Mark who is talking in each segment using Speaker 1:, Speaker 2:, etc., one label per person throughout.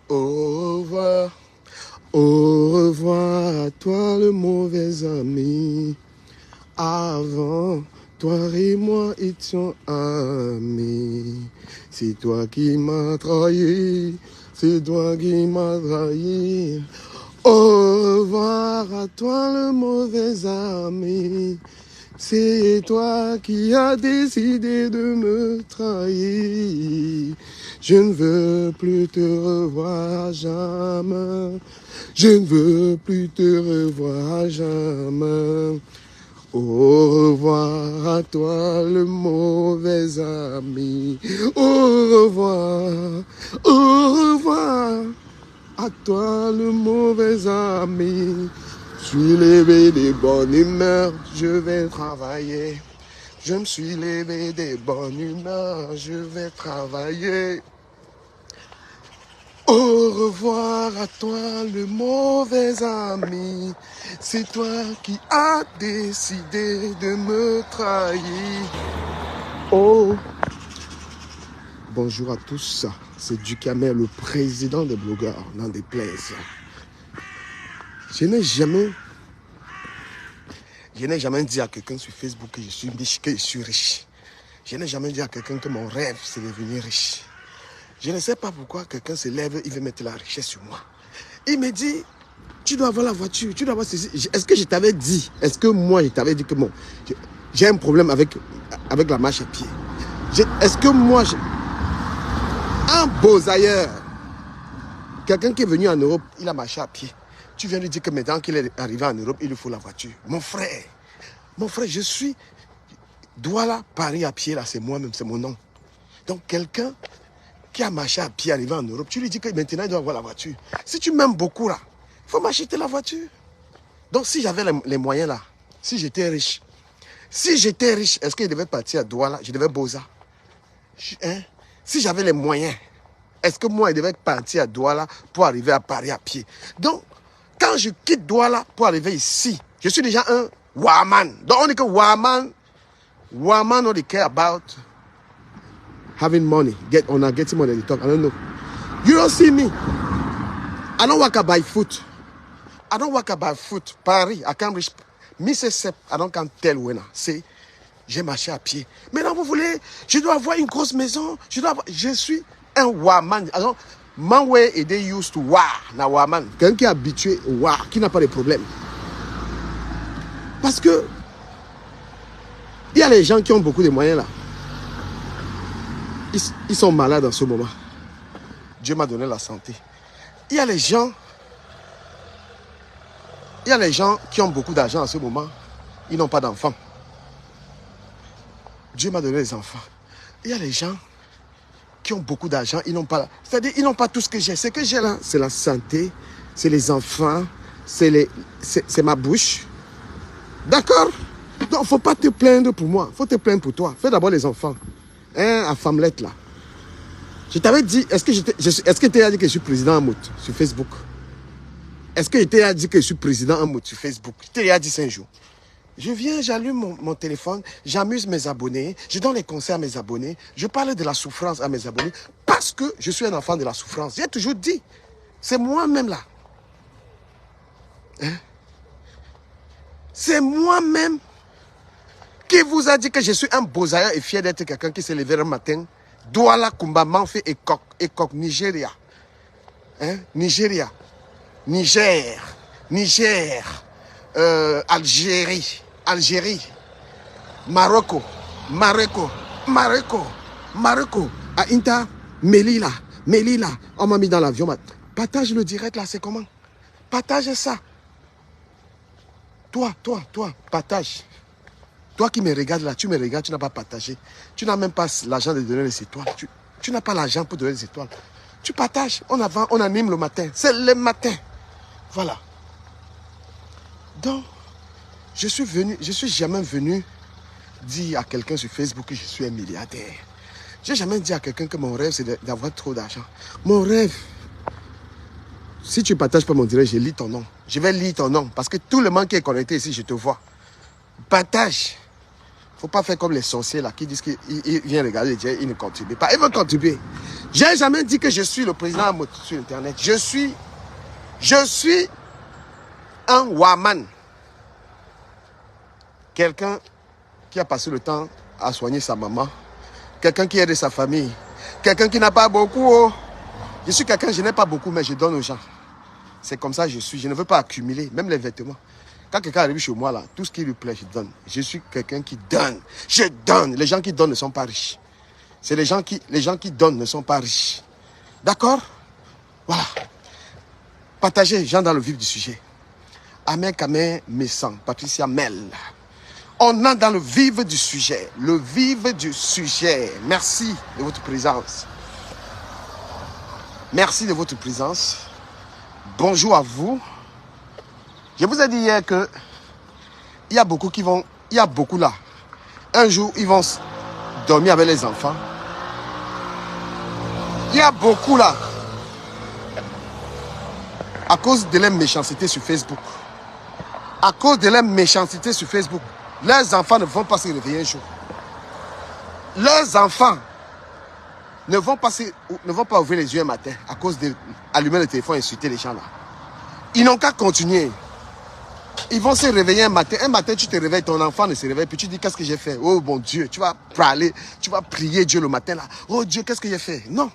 Speaker 1: Au revoir. Au revoir à toi le mauvais ami. Avant, toi et moi étions amis. C'est toi qui m'as trahi. C'est toi qui m'as trahi. Au revoir à toi le mauvais ami. C'est toi qui as décidé de me trahir. Je ne veux plus te revoir jamais. Je ne veux plus te revoir jamais. Au revoir à toi le mauvais ami. Au revoir. Au revoir à toi le mauvais ami. Je suis levé de bonne humeur, je vais travailler. Je me suis levé de bonne humeur, je vais travailler. Au revoir à toi le mauvais ami. C'est toi qui as décidé de me trahir. Oh, bonjour à tous, c'est Ducamel, le président des blogueurs, n'en déplaise. Je n'ai jamais dit à quelqu'un sur Facebook que je suis riche. Je n'ai jamais dit à quelqu'un que mon rêve, c'est de devenir riche. Je ne sais pas pourquoi quelqu'un se lève, il veut mettre la richesse sur moi. Il me dit, tu dois avoir la voiture, tu dois avoir ceci. Est-ce que je t'avais dit, est-ce que moi je t'avais dit que bon, j'ai un problème avec la marche à pied. Est-ce que moi, un beau-ailleurs, quelqu'un qui est venu en Europe, il a marché à pied. Tu viens lui dire que maintenant qu'il est arrivé en Europe, il lui faut la voiture. Mon frère, je suis Douala, Paris à pied, là, c'est moi-même, c'est mon nom. Donc, quelqu'un qui a marché à pied, arrivé en Europe, tu lui dis que maintenant, il doit avoir la voiture. Si tu m'aimes beaucoup, là, il faut m'acheter la voiture. Donc, si j'avais les moyens, là, si j'étais riche, est-ce que je devais partir à Douala? Je devais Boza. Si j'avais les moyens, est-ce que moi, je devais partir à Douala pour arriver à Paris à pied? Donc, quand je quitte Douala pour arriver ici, je suis déjà un Waman. Donc, on dit que Waman, only care about having money. Getting money, they talk. I don't know. You don't see me. I don't work by foot. Paris, I can't reach Mississippi. I don't can tell when I say j'ai marché à pied. Maintenant, vous voulez, je dois avoir une grosse maison. Je suis un Waman. Alors, man way et they used to war na Waman. Quelqu'un qui est habitué au war, qui n'a pas de problème. Parce que il y a les gens qui ont beaucoup de moyens là. Ils sont malades en ce moment. Dieu m'a donné la santé. Il y a les gens qui ont beaucoup d'argent en ce moment. Ils n'ont pas d'enfants. Dieu m'a donné les enfants. Il y a les gens qui ont beaucoup d'argent, ils n'ont pas... C'est-à-dire, ils n'ont pas tout ce que j'ai. Ce que j'ai là, c'est la santé, c'est les enfants, c'est ma bouche. D'accord? Donc, il ne faut pas te plaindre pour moi. Il faut te plaindre pour toi. Fais d'abord les enfants. À Famlette, là. Je t'avais dit, est-ce que tu t'ai dit que je suis président en mout sur Facebook? Est-ce que je t'ai dit que je suis président en mout sur Facebook? Je t'ai dit 5 jours. Je viens, j'allume mon téléphone, j'amuse mes abonnés, je donne les conseils à mes abonnés, je parle de la souffrance à mes abonnés parce que je suis un enfant de la souffrance. J'ai toujours dit, c'est moi-même là. Hein? C'est moi-même qui vous a dit que je suis un beau-ailleurs et fier d'être quelqu'un qui s'est levé le matin. Douala, Kumba, Manfé et Kok, Nigeria. Hein? Niger, Algérie, Maroc, à Inta, Melilla, on m'a mis dans l'avion. Partage le direct là, c'est comment? Partage ça. Toi, partage. Toi qui me regardes là, tu me regardes, tu n'as pas partagé. Tu n'as même pas l'argent de donner les étoiles. Tu n'as pas l'argent pour donner les étoiles. Tu partages, on anime le matin. C'est le matin. Voilà. Donc, je suis jamais venu dire à quelqu'un sur Facebook que je suis un milliardaire. Je n'ai jamais dit à quelqu'un que mon rêve, c'est d'avoir trop d'argent. Mon rêve, si tu ne partages pas mon direct, je lis ton nom. Je vais lire ton nom parce que tout le monde qui est connecté ici, je te vois. Partage. Il ne faut pas faire comme les sorciers là qui disent qu'ils viennent regarder les direct, ils ne contribuent pas. Ils veulent contribuer. Je n'ai jamais dit que je suis le président sur Internet. Je suis un Waman. Quelqu'un qui a passé le temps à soigner sa maman. Quelqu'un qui aide sa famille. Quelqu'un qui n'a pas beaucoup. Oh. Je suis quelqu'un, je n'ai pas beaucoup, mais je donne aux gens. C'est comme ça que je suis. Je ne veux pas accumuler, même les vêtements. Quand quelqu'un arrive chez moi, là, tout ce qui lui plaît, je donne. Je suis quelqu'un qui donne. Je donne. Les gens qui donnent ne sont pas riches. C'est les gens qui donnent ne sont pas riches. D'accord? Voilà. Partagez, gens dans le vif du sujet. Amen, Kamer, Messan, Patricia Mel. On est dans le vif du sujet. Le vif du sujet. Merci de votre présence. Merci de votre présence. Bonjour à vous. Je vous ai dit hier que il y a beaucoup qui vont, il y a beaucoup là. Un jour, ils vont dormir avec les enfants. Il y a beaucoup là. À cause de leur méchanceté sur Facebook. À cause de leur méchanceté sur Facebook. Leurs enfants ne vont pas se réveiller un jour. Leurs enfants ne vont pas ouvrir les yeux un matin à cause d'allumer le téléphone et insulter les gens là. Ils n'ont qu'à continuer. Ils vont se réveiller un matin. Un matin, tu te réveilles, ton enfant ne se réveille. Puis tu dis, qu'est-ce que j'ai fait? Oh mon Dieu, tu vas parler, tu vas prier Dieu le matin là. Oh Dieu, qu'est-ce que j'ai fait? Non.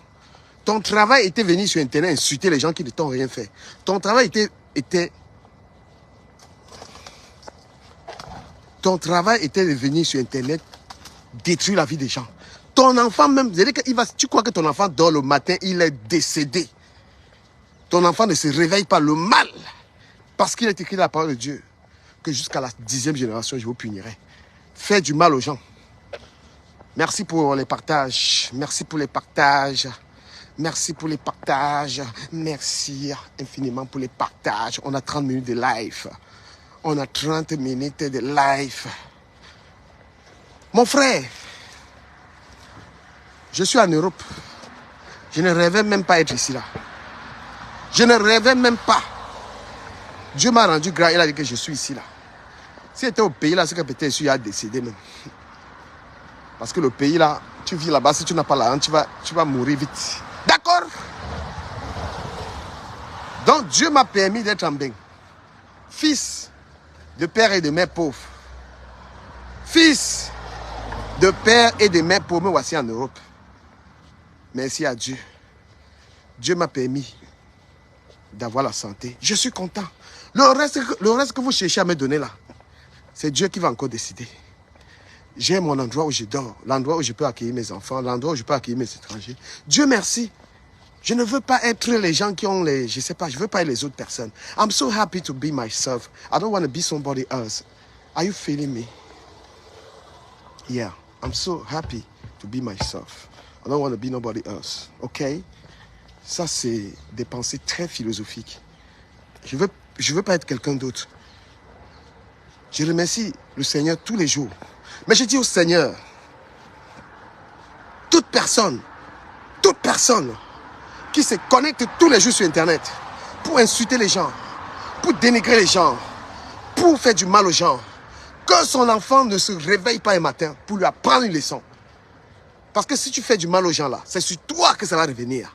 Speaker 1: Ton travail était venir sur Internet insulter les gens qui ne t'ont rien fait. Ton travail Ton travail était de venir sur Internet détruire la vie des gens. Ton enfant même, tu crois que ton enfant dort le matin, il est décédé. Ton enfant ne se réveille pas le mal. Parce qu'il est écrit dans la parole de Dieu que jusqu'à la 10e génération, je vous punirai. Fais du mal aux gens. Merci pour les partages. Merci pour les partages. Merci pour les partages. Merci infiniment pour les partages. On a 30 minutes de live. On a 30 minutes de live. Mon frère, je suis en Europe. Je ne rêvais même pas être ici là. Je ne rêvais même pas. Dieu m'a rendu grâce, il a dit que je suis ici là. Si j'étais au pays là, c'est que peut-être je suis décédé même. Parce que le pays là, tu vis là-bas, si tu n'as pas l'argent, tu vas mourir vite. D'accord? Donc Dieu m'a permis d'être en bain. Fils de père et de mère pauvres. Fils de père et de mère pauvres, me voici en Europe. Merci à Dieu. Dieu m'a permis d'avoir la santé. Je suis content. Le reste que vous cherchez à me donner là, c'est Dieu qui va encore décider. J'ai mon endroit où je dors, l'endroit où je peux accueillir mes enfants, l'endroit où je peux accueillir mes étrangers. Dieu merci. Je ne veux pas être les gens qui ont les... Je sais pas, je ne veux pas être les autres personnes. I'm so happy to be myself. I don't want to be somebody else. Are you feeling me? Yeah, I'm so happy to be myself. I don't want to be nobody else. OK? Ça, c'est des pensées très philosophiques. Je veux pas être quelqu'un d'autre. Je remercie le Seigneur tous les jours. Mais je dis au Seigneur, toute personne qui se connecte tous les jours sur Internet pour insulter les gens, pour dénigrer les gens, pour faire du mal aux gens, que son enfant ne se réveille pas un matin pour lui apprendre une leçon. Parce que si tu fais du mal aux gens là, c'est sur toi que ça va revenir.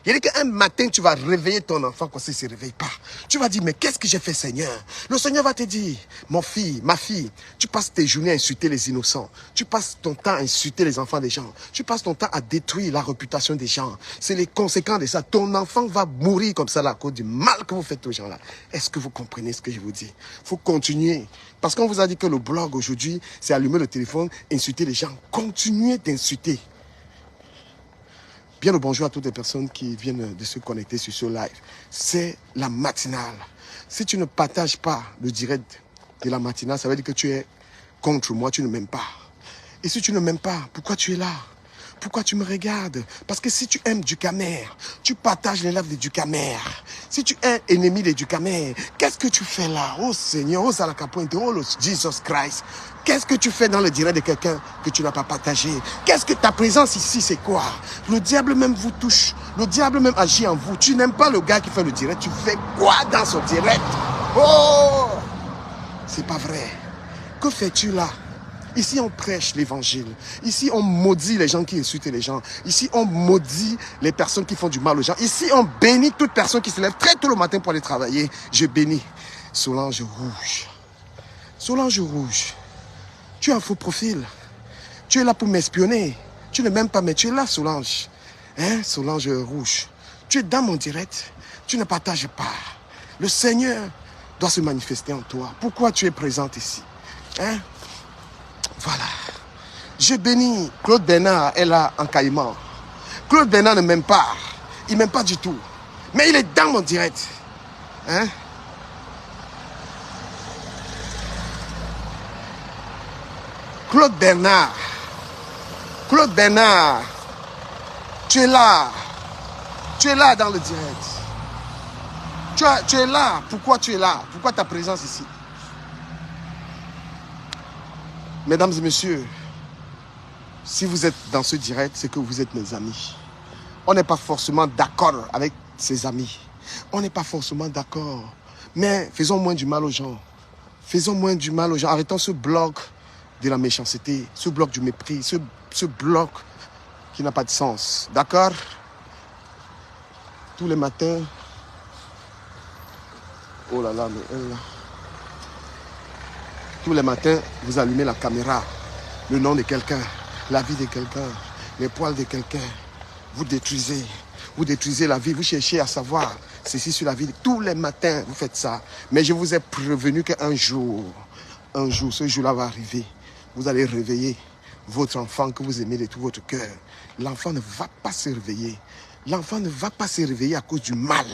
Speaker 1: Il dit qu'un matin, tu vas réveiller ton enfant quand il ne se réveille pas. Tu vas dire, mais qu'est-ce que j'ai fait, Seigneur? Le Seigneur va te dire, mon fils, ma fille, tu passes tes journées à insulter les innocents. Tu passes ton temps à insulter les enfants des gens. Tu passes ton temps à détruire la réputation des gens. C'est les conséquences de ça. Ton enfant va mourir comme ça là, à cause du mal que vous faites aux gens là. Est-ce que vous comprenez ce que je vous dis? Il faut continuer. Parce qu'on vous a dit que le blog aujourd'hui, c'est allumer le téléphone, insulter les gens. Continuez d'insulter. Bien le bonjour à toutes les personnes qui viennent de se connecter sur ce live. C'est la matinale. Si tu ne partages pas le direct de la matinale, ça veut dire que tu es contre moi, tu ne m'aimes pas. Et si tu ne m'aimes pas, pourquoi tu es là? Pourquoi tu me regardes? Parce que si tu aimes Dukamer, tu partages les lives de Dukamer. Si tu es ennemi de Dukamer, qu'est-ce que tu fais là? Oh Seigneur, oh Salakapointe, oh Jesus Christ. Qu'est-ce que tu fais dans le direct de quelqu'un que tu n'as pas partagé? Qu'est-ce que ta présence ici, c'est quoi? Le diable même vous touche. Le diable même agit en vous. Tu n'aimes pas le gars qui fait le direct. Tu fais quoi dans son direct? Oh! C'est pas vrai. Que fais-tu là? Ici, on prêche l'évangile. Ici, on maudit les gens qui insultent les gens. Ici, on maudit les personnes qui font du mal aux gens. Ici, on bénit toute personne qui se lève très tôt le matin pour aller travailler. Je bénis Solange Rouge. Solange Rouge, tu as un faux profil. Tu es là pour m'espionner. Tu ne m'aimes pas, mais tu es là, Solange. Hein, Solange Rouge. Tu es dans mon direct. Tu ne partages pas. Le Seigneur doit se manifester en toi. Pourquoi tu es présente ici? Hein? Voilà. Je bénis Claude Bernard, est là en Caïman. Claude Bernard ne m'aime pas. Il ne m'aime pas du tout. Mais il est dans mon direct. Hein? Claude Bernard. Claude Bernard. Tu es là. Tu es là dans le direct. Tu es là. Pourquoi tu es là? Pourquoi ta présence ici? Mesdames et messieurs, si vous êtes dans ce direct, c'est que vous êtes mes amis. On n'est pas forcément d'accord avec ses amis. On n'est pas forcément d'accord. Mais faisons moins du mal aux gens. Faisons moins du mal aux gens. Arrêtons ce bloc de la méchanceté, ce bloc du mépris, ce bloc qui n'a pas de sens. D'accord? Tous les matins. Oh là là, mais elle là. Tous les matins, vous allumez la caméra, le nom de quelqu'un, la vie de quelqu'un, les poils de quelqu'un. Vous détruisez la vie, vous cherchez à savoir ceci sur la vie. Tous les matins, vous faites ça. Mais je vous ai prévenu qu'un jour, ce jour-là va arriver. Vous allez réveiller votre enfant que vous aimez de tout votre cœur. L'enfant ne va pas se réveiller. L'enfant ne va pas se réveiller à cause du mal.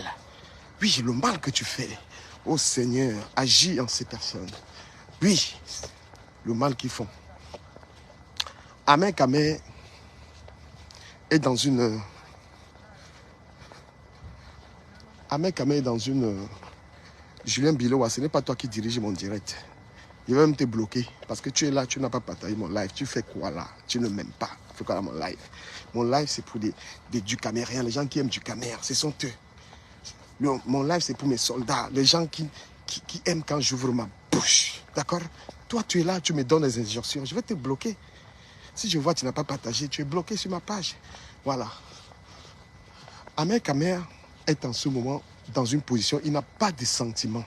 Speaker 1: Oui, le mal que tu fais. Oh Seigneur, agis en ces personnes. Oui, le mal qu'ils font. Amen Kamé est dans une... Amen Kamé est dans une... Julien Bilowa, ce n'est pas toi qui dirige mon direct. Je vais même te bloquer parce que tu es là, tu n'as pas partagé mon live. Tu fais quoi là? Tu ne m'aimes pas. Tu fais quoi là mon live? Mon live c'est pour des Ducamériens, les gens qui aiment Ducamère, ce sont eux. Mon live c'est pour mes soldats, les gens qui aiment quand j'ouvre ma bouche. D'accord? Toi, tu es là, tu me donnes des injonctions. Je vais te bloquer. Si je vois que tu n'as pas partagé, tu es bloqué sur ma page. Voilà. Amen Kamer est en ce moment dans une position, il n'a pas de sentiments.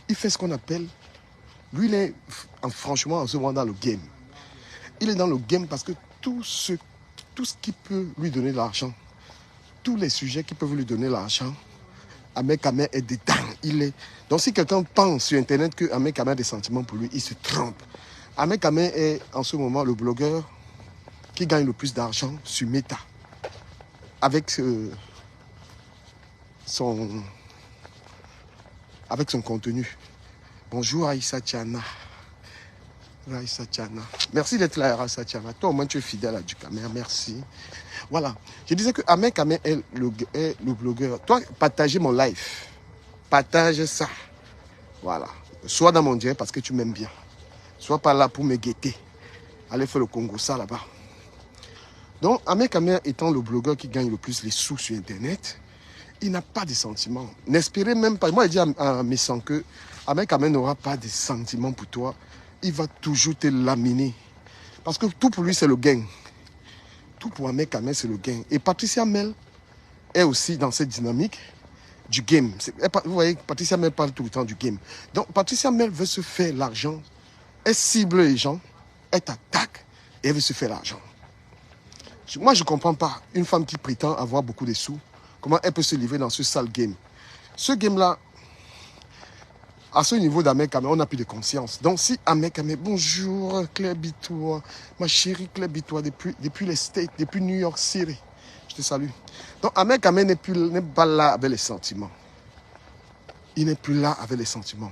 Speaker 1: Il fait ce qu'on appelle... Lui, il est franchement en ce moment dans le game. Il est dans le game parce que tout ce qui peut lui donner de l'argent, tous les sujets qui peuvent lui donner l'argent, Amen Kamer est dedans. Donc si quelqu'un pense sur Internet que Amen Kamer a des sentiments pour lui, il se trompe. Amen Kamer est en ce moment le blogueur qui gagne le plus d'argent sur Meta. Avec son contenu. Bonjour Aïssa Tchana. Aïssa Tchana. Merci d'être là, Aïssa Tchana. Toi au moins tu es fidèle à Ducamère. Merci. Voilà. Je disais que Amen Kamer est le blogueur. Toi, partagez mon live. Partage ça. Voilà. Sois dans mon direct parce que tu m'aimes bien. Sois pas là pour me guetter. Allez faire le Congo, ça là-bas. Donc, Amen Kamer étant le blogueur qui gagne le plus les sous sur Internet, il n'a pas de sentiments. N'espérez même pas. Moi, je dis à mes sangs que Amen Kamer n'aura pas de sentiments pour toi. Il va toujours te laminer. Parce que tout pour lui, c'est le gain. Tout pour Amen Kamer, c'est le gain. Et Patricia Mel est aussi dans cette dynamique du game. Vous voyez, Patricia Mel parle tout le temps du game. Donc, Patricia Mel veut se faire l'argent. Elle cible les gens. Elle t'attaque et elle veut se faire l'argent. Moi, je ne comprends pas. Une femme qui prétend avoir beaucoup de sous, comment elle peut se livrer dans ce sale game? Ce game-là, à ce niveau d'Amen Kamer, on n'a plus de conscience. Donc, si Amen Kamer, bonjour Claire Bitois, ma chérie Claire Bitois, depuis les States, depuis New York City, je te salue. Donc, Amen Kamer n'est pas là avec les sentiments. Il n'est plus là avec les sentiments.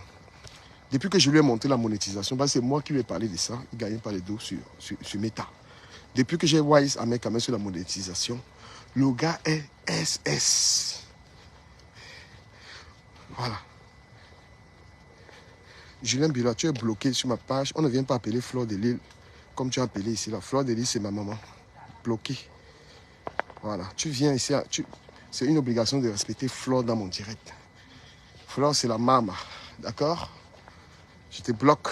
Speaker 1: Depuis que je lui ai monté la monétisation, c'est moi qui lui ai parlé de ça, il gagnait pas les dos sur Meta. Depuis que j'ai Wise Amen Kamer sur la monétisation, le gars est SS. Voilà. Julien Bila, tu es bloqué sur ma page. On ne vient pas appeler Fleur de Lille comme tu as appelé ici. La Fleur de Lille, c'est ma maman. Bloqué. Voilà. Tu viens ici. C'est une obligation de respecter Fleur dans mon direct. Fleur, c'est la maman. D'accord? Je te bloque.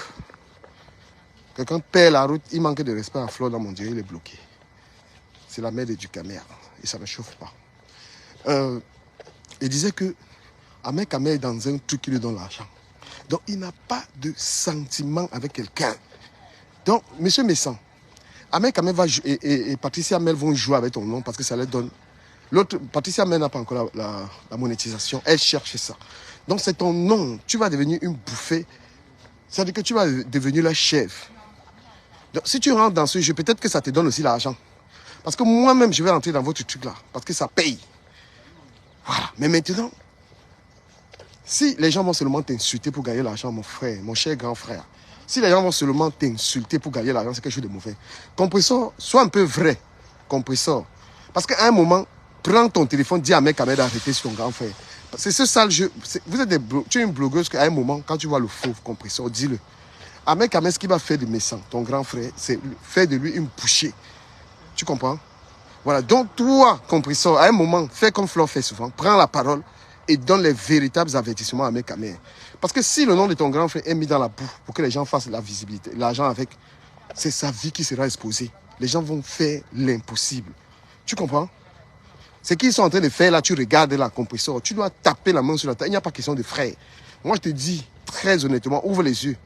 Speaker 1: Quelqu'un perd la route, il manque de respect à Flore dans mon Dieu, il est bloqué. C'est la mère du Camer et ça ne chauffe pas. Il disait que Ahmed Kamé est dans un truc qui lui donne l'argent. Donc il n'a pas de sentiment avec quelqu'un. Donc, monsieur Messan, Ahmed Kamé va jouer et Patricia Mel vont jouer avec ton nom parce que ça leur donne. L'autre, Patricia Mel n'a pas encore la monétisation. Elle cherche ça. Donc c'est ton nom. Tu vas devenir une bouffée. C'est-à-dire que tu vas devenir le chef. Donc si tu rentres dans ce jeu, peut-être que ça te donne aussi l'argent. Parce que moi-même, je vais rentrer dans votre truc là. Parce que ça paye. Voilà. Mais maintenant, si les gens vont seulement t'insulter pour gagner l'argent, mon frère, mon cher grand frère, si les gens vont seulement t'insulter pour gagner l'argent, c'est quelque chose de mauvais. Compressor, sois un peu vrai. Compressor. Parce qu'à un moment, prends ton téléphone, dis à mec Ahmed d'arrêter sur ton grand frère. C'est ce sale jeu. Vous êtes tu es une blogueuse qu'à un moment, quand tu vois le faux compresseur, dis-le. Ahmed Ahmed, ce qu'il va faire de Messan, ton grand frère, c'est faire de lui une bouchée. Tu comprends? Voilà. Donc, toi, compresseur, à un moment, fais comme Flore fait souvent. Prends la parole et donne les véritables avertissements à Ahmed Ahmed. Parce que si le nom de ton grand frère est mis dans la boue pour que les gens fassent la visibilité, l'argent avec, c'est sa vie qui sera exposée. Les gens vont faire l'impossible. Tu comprends? Ce qu'ils sont en train de faire là, tu regardes la compresseur, tu dois taper la main sur la tête. Il n'y a pas question de frère. Moi, je te dis très honnêtement, ouvre les yeux.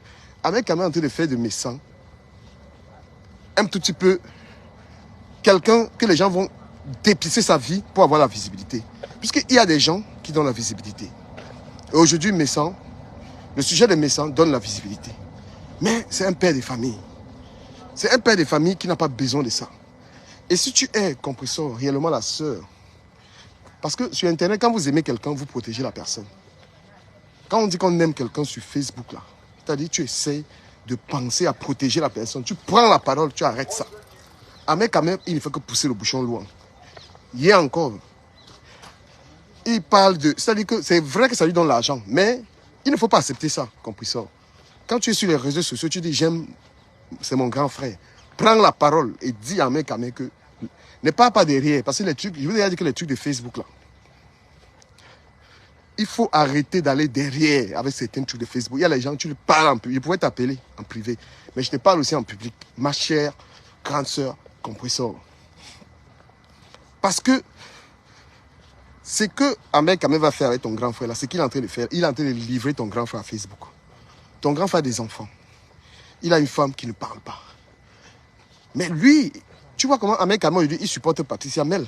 Speaker 1: Avec Ahmed en train de faire de mes sangs, un tout petit peu, quelqu'un que les gens vont dépisser sa vie pour avoir la visibilité. Puisqu'il y a des gens qui donnent la visibilité. Et aujourd'hui, Messan, le sujet de Messan donne la visibilité. Mais c'est un père de famille. C'est un père de famille qui n'a pas besoin de ça. Et si tu es, compresseur, réellement la sœur, parce que sur Internet, quand vous aimez quelqu'un, vous protégez la personne. Quand on dit qu'on aime quelqu'un sur Facebook, là, c'est-à-dire tu essaies de penser à protéger la personne. Tu prends la parole, tu arrêtes ça. Ahmed quand même, il ne fait que pousser le bouchon loin. Hier encore, il parle de... C'est-à-dire que c'est vrai que ça lui donne l'argent, mais il ne faut pas accepter ça, compresseur. Quand tu es sur les réseaux sociaux, tu dis j'aime, c'est mon grand frère. Prends la parole et dis à Ahmed quand même que ne parle pas derrière. Parce que les trucs, je vous ai dit que les trucs de Facebook là, il faut arrêter d'aller derrière avec certains trucs de Facebook. Il y a les gens, tu le parles en public. Je pourrais t'appeler en privé, mais je te parle aussi en public. Ma chère grande sœur, compresseur. Parce que ce que Ahmed Kamé va faire avec ton grand frère là, c'est qu'il est en train de faire. Il est en train de livrer ton grand frère à Facebook. Ton grand frère a des enfants. Il a une femme qui ne parle pas. Mais lui, tu vois comment Ahmed Kamé aujourd'hui, il supporte Patricia Mel.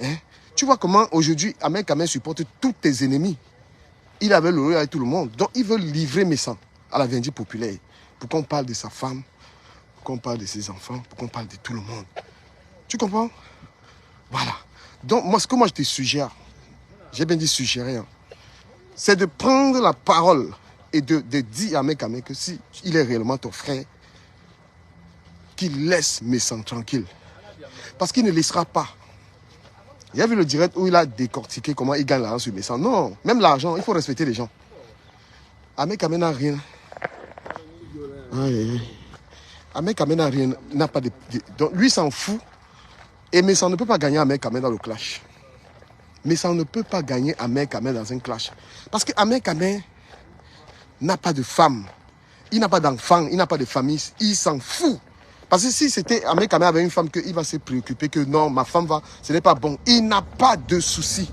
Speaker 1: Hein? Tu vois comment aujourd'hui Ahmed Kamé supporte tous tes ennemis. Il avait le rôle avec tout le monde. Donc il veut livrer Messan à la Vendée populaire. Pour qu'on parle de sa femme, pour qu'on parle de ses enfants, pour qu'on parle de tout le monde. Tu comprends? Voilà. Donc moi, ce que moi je te suggère, j'ai bien dit suggérer, hein, c'est de prendre la parole et de dire à Ahmed Kamé que si il est réellement ton frère, qu'il laisse Messan tranquille. Parce qu'il ne laissera pas. Il a vu le direct où il a décortiqué comment il gagne l'argent sur Messan. Non, même l'argent, il faut respecter les gens. Ahmed Kamé n'a rien. Ahmed Kamé n'a rien, n'a pas de... Donc lui s'en fout. Et Messan ne peut pas gagner Ahmed Kamé dans le clash. Messan ne peut pas gagner Ahmed Kamé dans un clash. Parce que Ahmed Kamé n'a pas de femme. Il n'a pas d'enfant, il n'a pas de famille. Il s'en fout. Parce que si c'était Ahmed Kamé avec une femme, il va se préoccuper que non, ma femme va, ce n'est pas bon. Il n'a pas de soucis.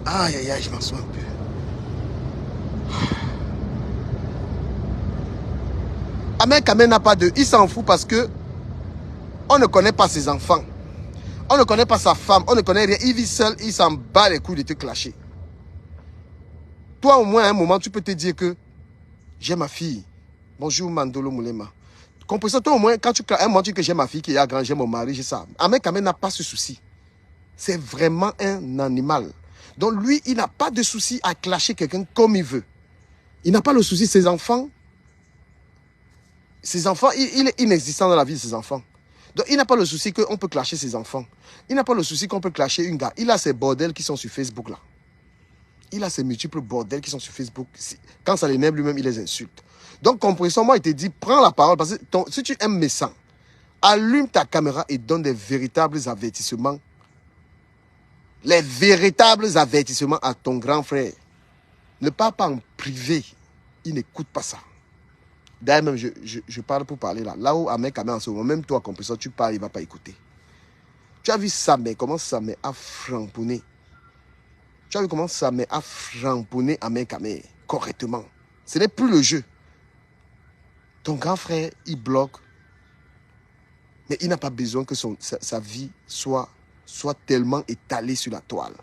Speaker 1: Aïe, aïe, aïe, je m'en souviens un peu. Ahmed Kamé n'a pas de... Il s'en fout parce que on ne connaît pas ses enfants. On ne connaît pas sa femme. On ne connaît rien. Il vit seul. Il s'en bat les couilles de te clasher. Toi, au moins, à un moment, tu peux te dire que j'ai ma fille. Bonjour, Mandolo Moulema. Comprends, toi, au moins, quand tu un moment, tu dis que j'ai ma fille qui est grande, j'ai mon mari, j'ai ça. Ahmed Kamé n'a pas ce souci. C'est vraiment un animal. Donc, lui, il n'a pas de souci à clasher quelqu'un comme il veut. Il n'a pas le souci. Ses enfants, il est inexistant dans la vie de ses enfants. Donc, il n'a pas le souci qu'on peut clasher ses enfants. Il n'a pas le souci qu'on peut clasher une gars. Il a ses bordels qui sont sur Facebook, là. Il a ses multiples bordels qui sont sur Facebook. Quand ça l'énerve lui-même, il les insulte. Donc, compréhension, moi, il te dit, prends la parole. Parce que si tu aimes Messan, allume ta caméra et donne des véritables avertissements. Les véritables avertissements à ton grand frère. Ne parle pas en privé. Il n'écoute pas ça. D'ailleurs, même, je parle pour parler là. Là où Ahmed Kamé en ce moment, même toi, compresseur, tu parles, il ne va pas écouter. Tu as vu Samé, comment Samé a framponné. Tu as vu comment Samé a framponné Ahmed Kamé correctement. Ce n'est plus le jeu. Ton grand frère, il bloque. Mais il n'a pas besoin que sa vie soit tellement étalée sur la toile.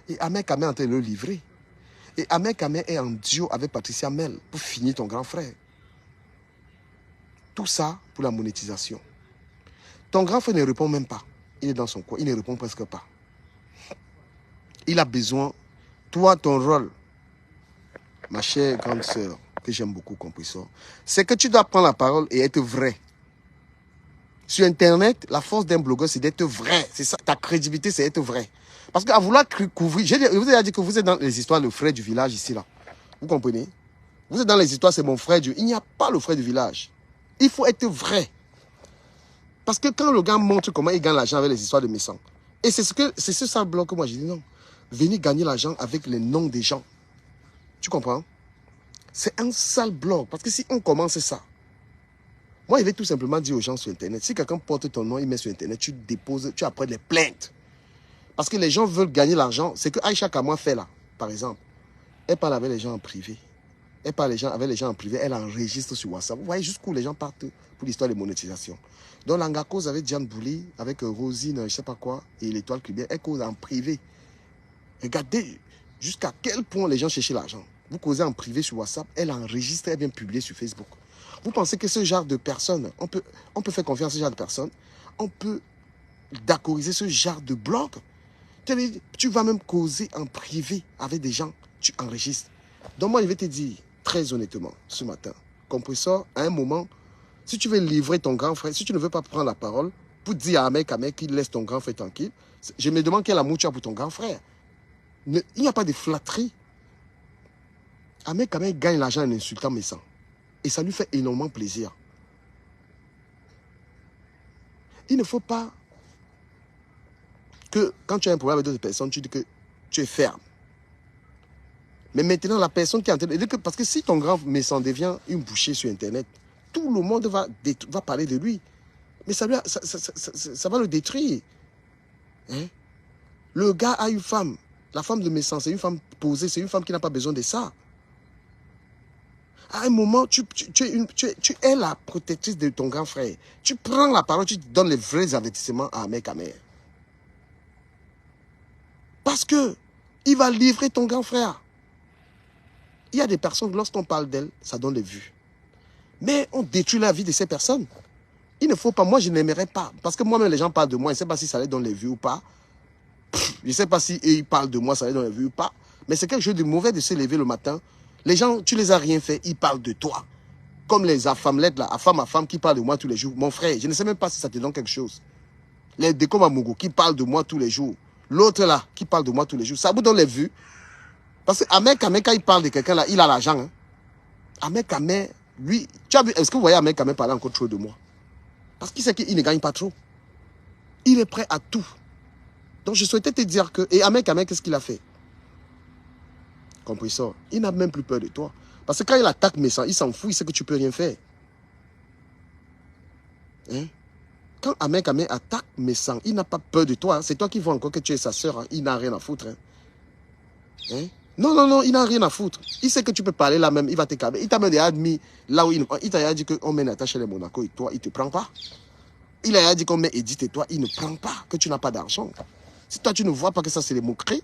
Speaker 1: Et Ahmed Kamé est en train de le livrer. Et Ahmed Kamé est en duo avec Patricia Mel pour finir ton grand frère. Tout ça pour la monétisation. Ton grand frère ne répond même pas. Il est dans son coin, il ne répond presque pas. Il a besoin, toi, ton rôle, ma chère grande sœur, que j'aime beaucoup, compresseur, c'est que tu dois prendre la parole et être vrai. Sur Internet, la force d'un blogueur, c'est d'être vrai. C'est ça, ta crédibilité, c'est être vrai. Parce qu'à vouloir couvrir, je vous ai dit que vous êtes dans les histoires, le frère du village ici, là. Vous comprenez? Vous êtes dans les histoires, c'est mon frère du... Il n'y a pas le frère du village. Il faut être vrai. Parce que quand le gars montre comment il gagne l'argent avec les histoires de méchants, et c'est ce sale blog que moi j'ai dit non. Venez gagner l'argent avec les noms des gens. Tu comprends? C'est un sale blog. Parce que si on commence ça, moi je vais tout simplement dire aux gens sur Internet, si quelqu'un porte ton nom, il met sur Internet, tu déposes, tu apprends les plaintes. Parce que les gens veulent gagner l'argent. C'est que Aïcha Kamwa fait là, par exemple. Elle parle avec les gens en privé. Elle parle avec les gens en privé, elle enregistre sur WhatsApp. Vous voyez jusqu'où les gens partent pour l'histoire de monétisation. Donc Langa cause avec Diane Bouli, avec Rosine, je ne sais pas quoi, et l'Étoile Cubaine, elle cause en privé. Regardez jusqu'à quel point les gens cherchent l'argent. Vous causez en privé sur WhatsApp, elle enregistre, elle vient publier sur Facebook. Vous pensez que ce genre de personnes, on peut faire confiance à ce genre de personnes, on peut d'accordiser ce genre de blog. Tu vas même causer en privé avec des gens, tu enregistres. Donc moi, je vais te dire, très honnêtement, ce matin, compresseur, à un moment, si tu veux livrer ton grand frère, si tu ne veux pas prendre la parole pour dire à un mec qu'il laisse ton grand frère tranquille, je me demande quel amour tu as pour ton grand frère. Il n'y a pas de flatterie. Ahmed Kamé gagne l'argent en insultant mes sangs. Et ça lui fait énormément plaisir. Il ne faut pas que quand tu as un problème avec d'autres personnes, tu dis que tu es ferme. Mais maintenant, la personne qui est en train de dire que, parce que si ton grand méchant devient une bouchée sur Internet, tout le monde va parler de lui. Mais ça va le détruire. Hein? Le gars a une femme. La femme de méchant, c'est une femme posée, c'est une femme qui n'a pas besoin de ça. À un moment, tu es la protectrice de ton grand frère. Tu prends la parole, tu donnes les vrais avertissements à Ahmed Kamé. Parce que il va livrer ton grand frère. Il y a des personnes, lorsqu'on parle d'elles, ça donne des vues. Mais on détruit la vie de ces personnes. Il ne faut pas, moi je n'aimerais pas. Parce que moi-même, les gens parlent de moi, je ne sais pas si ça les donne les vues ou pas. Je ne sais pas si ils parlent de moi, ça les donne les vues ou pas. Mais c'est quelque chose de mauvais de se lever le matin. Les gens, tu les as rien fait, ils parlent de toi. Comme les affamelettes là, à femme qui parlent de moi tous les jours. Mon frère, je ne sais même pas si ça te donne quelque chose. Les Dekomamogo qui parlent de moi tous les jours. L'autre là, qui parle de moi tous les jours. Ça vous donne les vues. Parce que Ahmed Kamé, quand il parle de quelqu'un là, il a l'argent. Hein. Ahmed Kamé, lui, tu as vu, est-ce que vous voyez Ahmed Kamé parler encore trop de moi? Parce qu'il sait qu'il ne gagne pas trop. Il est prêt à tout. Donc je souhaitais te dire que, et Ahmed Kamé, qu'est-ce qu'il a fait? Compresseur, il n'a même plus peur de toi. Parce que quand il attaque Messan, il s'en fout, il sait que tu ne peux rien faire. Hein? Quand Ahmed Kamé attaque Messan, il n'a pas peur de toi. Hein? C'est toi qui vois encore que tu es sa soeur. Hein? Il n'a rien à foutre. Hein? Hein? Non, non, non, il n'a rien à foutre. Il sait que tu peux parler là même, il va te calmer. Il t'a même admis là où il t'a dit qu'on met Natacha les Monaco et toi, il ne te prend pas. Il a dit qu'on met Edith et toi, il ne prend pas, que tu n'as pas d'argent. Si toi, tu ne vois pas que ça, c'est les moqueries,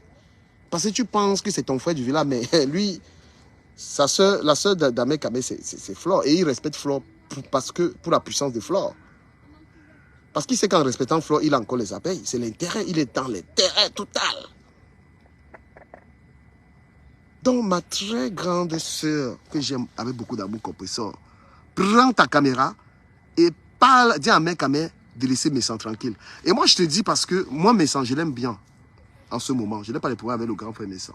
Speaker 1: parce que tu penses que c'est ton frère du village, mais lui, sa soeur, la soeur d'Ahmed Kamé, c'est Flore. Et il respecte Flore pour la puissance de Flore. Parce qu'il sait qu'en respectant Flore, il a encore les abeilles. C'est l'intérêt, il est dans l'intérêt total. Donc, ma très grande sœur, que j'aime avec beaucoup d'amour, compresseur, prends ta caméra et parle, dis à Ahmed Kamé de laisser Messan tranquille. Et moi, je te dis parce que moi, Messan, je l'aime bien en ce moment. Je n'ai pas les problèmes avec le grand frère Messan.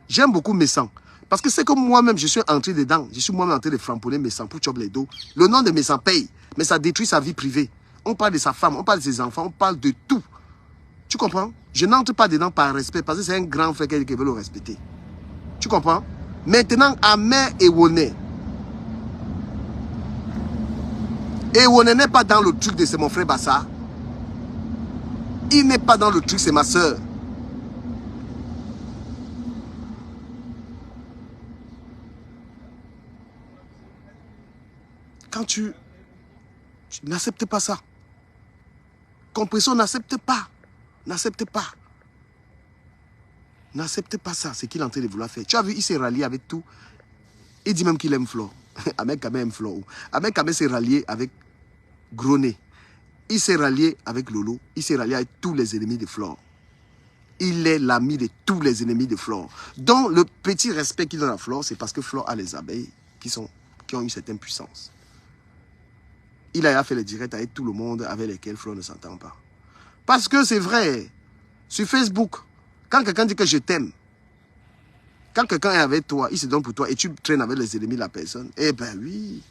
Speaker 1: J'aime beaucoup Messan. Parce que c'est comme moi-même, je suis entré dedans. Je suis moi-même en train de framponner Messan pour choper les dos. Le nom de Messan paye, mais ça détruit sa vie privée. On parle de sa femme, on parle de ses enfants, on parle de tout. Tu comprends? Je n'entre pas dedans par respect, parce que c'est un grand frère qui veut le respecter. Tu comprends? Maintenant, Ahmed et Woné, Et on n'est pas dans le truc de c'est mon frère Bassa. Il n'est pas dans le truc, c'est ma soeur. Quand tu n'acceptes pas ça. Compression, n'accepte pas. N'accepte pas. N'accepte pas ça, c'est qu'il est en train de vouloir faire. Tu as vu, il s'est rallié avec tout. Il dit même qu'il aime Flore. Ahmed Kamé aime Flore. Ahmed Kamé s'est rallié avec Groné. Il s'est rallié avec Lolo. Il s'est rallié avec tous les ennemis de Flore. Il est l'ami de tous les ennemis de Flore. Donc, le petit respect qu'il donne à Flore, c'est parce que Flore a les abeilles qui ont une certaine puissance. Il a fait les directs avec tout le monde avec lesquels Flore ne s'entend pas. Parce que c'est vrai, sur Facebook, quand quelqu'un dit que je t'aime, quand quelqu'un est avec toi, il se donne pour toi et tu traînes avec les ennemis de la personne, eh ben oui,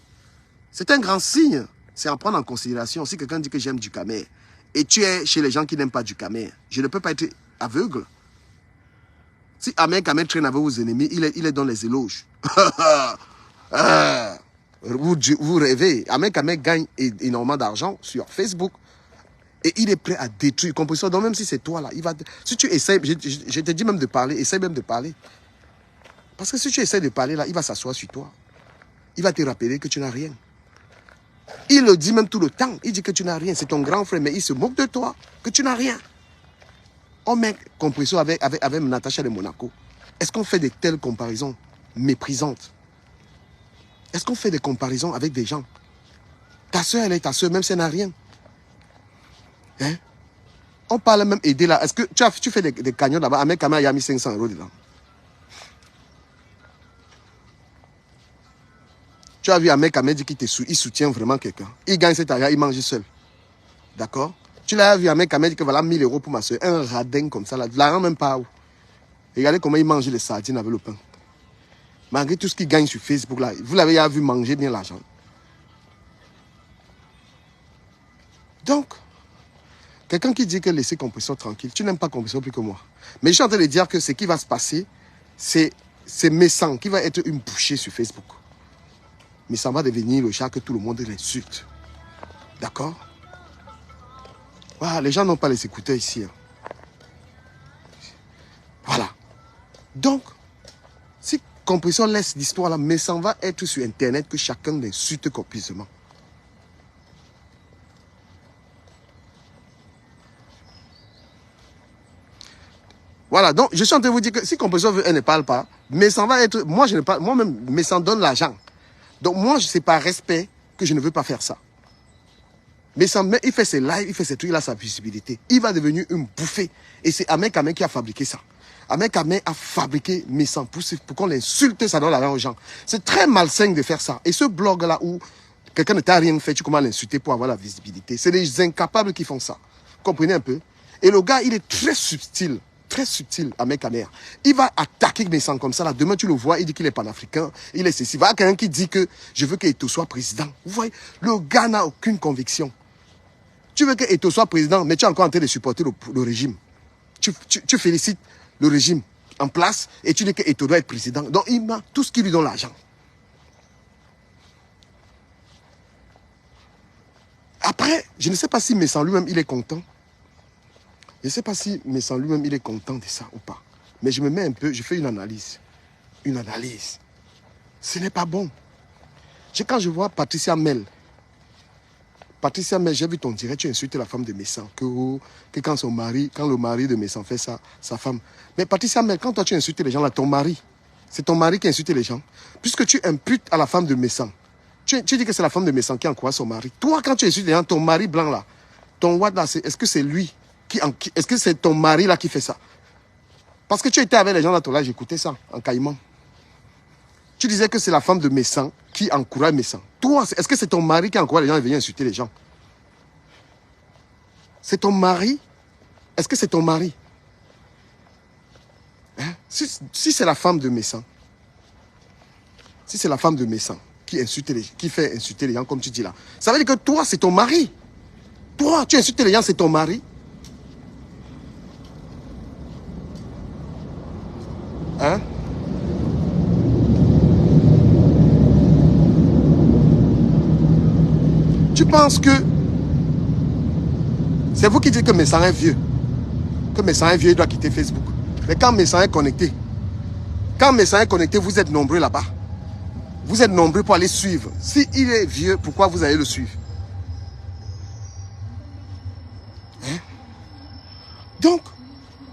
Speaker 1: c'est un grand signe. C'est à prendre en considération. Si quelqu'un dit que j'aime du Camer et tu es chez les gens qui n'aiment pas du Camer, je ne peux pas être aveugle. Si Ahmed Kamé traîne avec vos ennemis, il est dans les éloges. Vous rêvez. Ahmed Kamé gagne énormément d'argent sur Facebook. Et il est prêt à détruire. Composition. Donc même si c'est toi là, il va. Si tu essaies, je te dis même de parler, essaie même de parler. Parce que si tu essaies de parler là, il va s'asseoir sur toi. Il va te rappeler que tu n'as rien. Il le dit même tout le temps. Il dit que tu n'as rien. C'est ton grand frère, mais il se moque de toi, que tu n'as rien. Oh mec, compression avec Natacha de Monaco. Est-ce qu'on fait de telles comparaisons méprisantes? Est-ce qu'on fait des comparaisons avec des gens? Ta soeur, elle est ta soeur, même si elle n'a rien. Hein? On parle même aider là. Est-ce que tu fais des cagnottes là-bas? Ahmed Kamé a mis 500 € dedans. Tu as vu Ahmed Kamé dit qu'il soutient vraiment quelqu'un. Il gagne cet argent, il mange seul. D'accord? Tu l'as vu Ahmed Kamé dit que voilà 1000 € pour ma soeur. Un radin comme ça là. De l'argent même pas où. Regardez comment il mange les sardines avec le pain. Malgré tout ce qu'il gagne sur Facebook là. Vous l'avez vu manger bien l'argent. Donc, quelqu'un qui dit que laissez Compression tranquille, tu n'aimes pas Compression plus que moi. Mais je suis en train de dire que ce qui va se passer, c'est Messan qui va être une bouchée sur Facebook. Mais ça va devenir le chat que tout le monde l'insulte. D'accord? Voilà, les gens n'ont pas les écouteurs ici. Hein. Voilà. Donc, si Compression laisse l'histoire là, Messan va être sur Internet que chacun l'insulte copieusement. Voilà, donc je suis en train de vous dire que si Compression elle ne parle pas, Messan va être... Moi, je ne parle... Moi-même, Messan donne l'argent. Donc moi, c'est par respect que je ne veux pas faire ça. Mais il fait ses lives, il fait ses trucs, il a sa visibilité. Il va devenir une bouffée. Et c'est Ahmed Kamé qui a fabriqué ça. Ahmed Kamé a fabriqué Messan pour qu'on l'insulte, ça donne l'argent aux gens. C'est très malsain de faire ça. Et ce blog-là où quelqu'un ne t'a rien fait, tu commences à l'insulter pour avoir la visibilité. C'est les incapables qui font ça. Comprenez un peu? Et le gars, il est très subtil. Très subtil, Ahmed Kamé. Il va attaquer Messan comme ça. Là. Demain, tu le vois, il dit qu'il est panafricain. Il est ceci. Il va y a quelqu'un qui dit que je veux qu'Eto soit président. Vous voyez, le gars n'a aucune conviction. Tu veux qu'Eto soit président, mais tu es encore en train de supporter le régime. Tu félicites le régime en place et tu dis qu'Eto doit être président. Donc, il met tout ce qui lui donne l'argent. Après, je ne sais pas si Messan lui-même, il est content. Je ne sais pas si Messan lui-même, il est content de ça ou pas. Mais je me mets un peu, je fais une analyse. Une analyse. Ce n'est pas bon. Quand je vois Patricia Mel, j'ai vu ton direct, tu insultes la femme de Messan. Que quand le mari de Messan fait ça, sa femme. Mais Patricia Mel, quand toi tu insultes les gens, là, ton mari, c'est ton mari qui insulte les gens. Puisque tu imputes à la femme de Messan. Tu dis que c'est la femme de Messan qui encourage son mari. Toi, quand tu insultes les gens, ton mari blanc là, ton Watt là, est-ce que c'est lui est-ce que c'est ton mari là qui fait ça? Parce que tu étais avec les gens là, toi là, j'écoutais ça en caïman. Tu disais que c'est la femme de Messan qui encourage Messan. Toi, est-ce que c'est ton mari qui encourage les gens à venir insulter les gens? C'est ton mari? Est-ce que c'est ton mari? Hein? Si c'est la femme de Messan, si c'est la femme de Messan qui fait insulter les gens comme tu dis là, ça veut dire que toi, c'est ton mari. Toi, tu insultes les gens, c'est ton mari. Hein? Tu penses que c'est vous qui dites que Messan est vieux. Que Messan est vieux, il doit quitter Facebook. Mais quand Messan est connecté, vous êtes nombreux là-bas. Vous êtes nombreux pour aller suivre. S'il est vieux, pourquoi vous allez le suivre? Hein? Donc,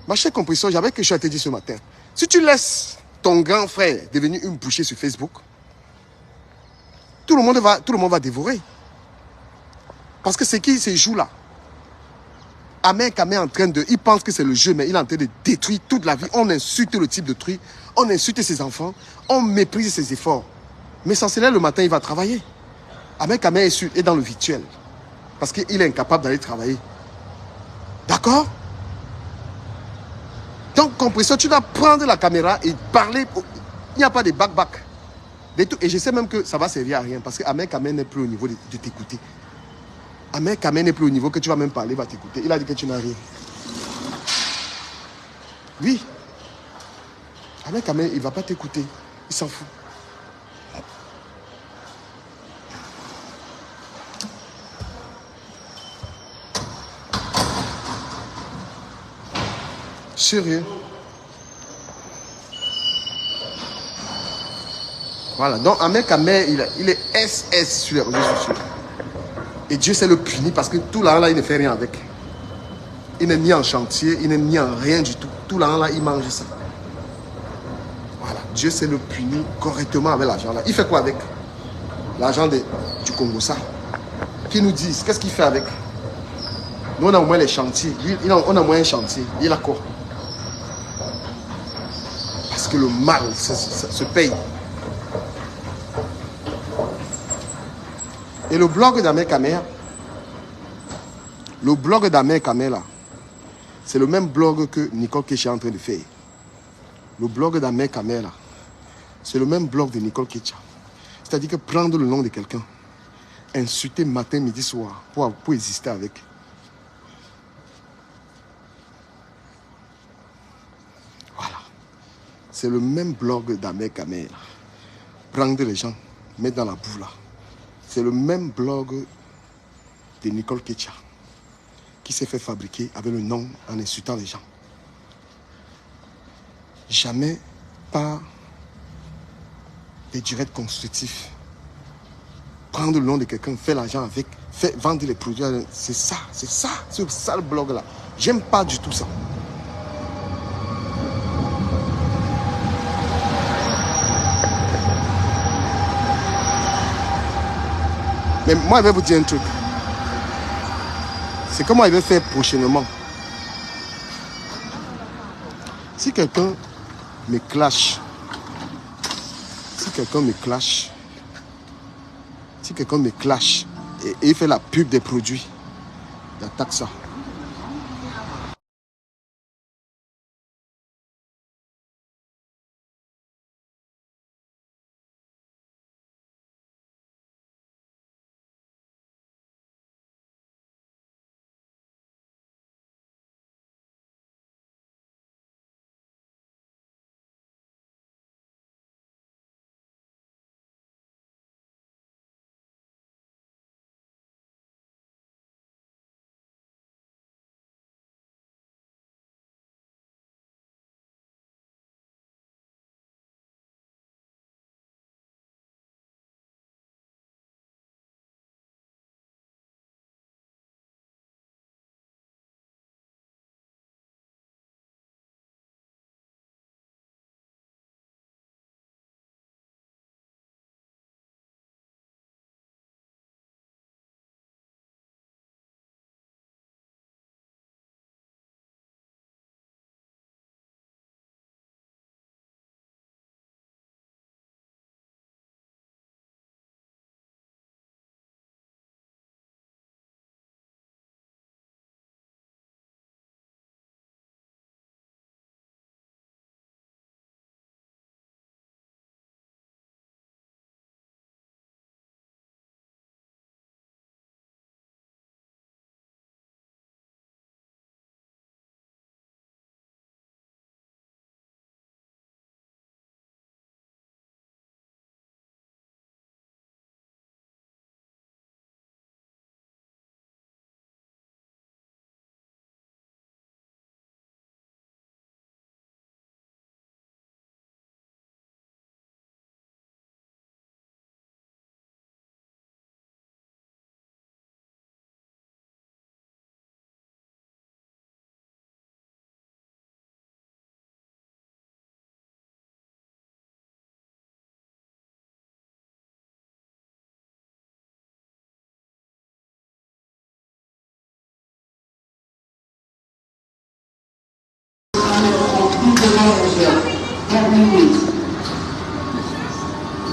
Speaker 1: ma chère compréhension, j'avais quelque chose à te dire ce matin. Si tu laisses ton grand frère devenir une bouchée sur Facebook, tout le monde va dévorer. Parce que c'est qui se joue là? Amer Kamé est en train de... Il pense que c'est le jeu, mais il est en train de détruire toute la vie. On insulte le type de truc. On insulte ses enfants. On méprise ses efforts. Mais sans cela, le matin, il va travailler. Amer Kamé est dans le virtuel. Parce qu'il est incapable d'aller travailler. D'accord? Donc, compression, tu dois prendre la caméra et parler. Il n'y a pas de back-back. Et je sais même que ça va servir à rien. Parce que Amer Kamé n'est plus au niveau de t'écouter. Amer Kamé n'est plus au niveau que tu vas même parler, il va t'écouter. Il a dit que tu n'as rien. Oui. Amer Kamé, il ne va pas t'écouter. Il s'en fout. Sérieux. Voilà. Donc, Amer Kamé, il est SS sur les réseaux sociaux. Et Dieu sait le punir parce que tout là, il ne fait rien avec. Il n'est ni en chantier, il n'est ni en rien du tout. Tout là, il mange ça. Voilà. Dieu sait le punir correctement avec l'argent là. Il fait quoi avec l'argent du Congo, ça? Qui nous disent, qu'est-ce qu'il fait avec? Nous, on a au moins les chantiers. On a moins un chantier. Il a quoi? Parce que le mal ça se paye. Et le blog d'Amer Kamé, là, c'est le même blog que Nicole Kecha est en train de faire. Le blog d'Amer Kamé, là, c'est le même blog de Nicole Kecha. C'est-à-dire que prendre le nom de quelqu'un, insulter matin, midi, soir, pour exister avec. Voilà. C'est le même blog d'Amer Kamé, là. Prendre les gens, mettre dans la boue, là. C'est le même blog de Nicole Kecha qui s'est fait fabriquer avec le nom en insultant les gens. Jamais pas des directs constructifs. Prendre le nom de quelqu'un, faire l'argent avec, vendre les produits. C'est ça le blog là. J'aime pas du tout ça. Mais moi, je vais vous dire un truc. C'est comment il va faire prochainement. Si quelqu'un me clash, et il fait la pub des produits, j'attaque ça.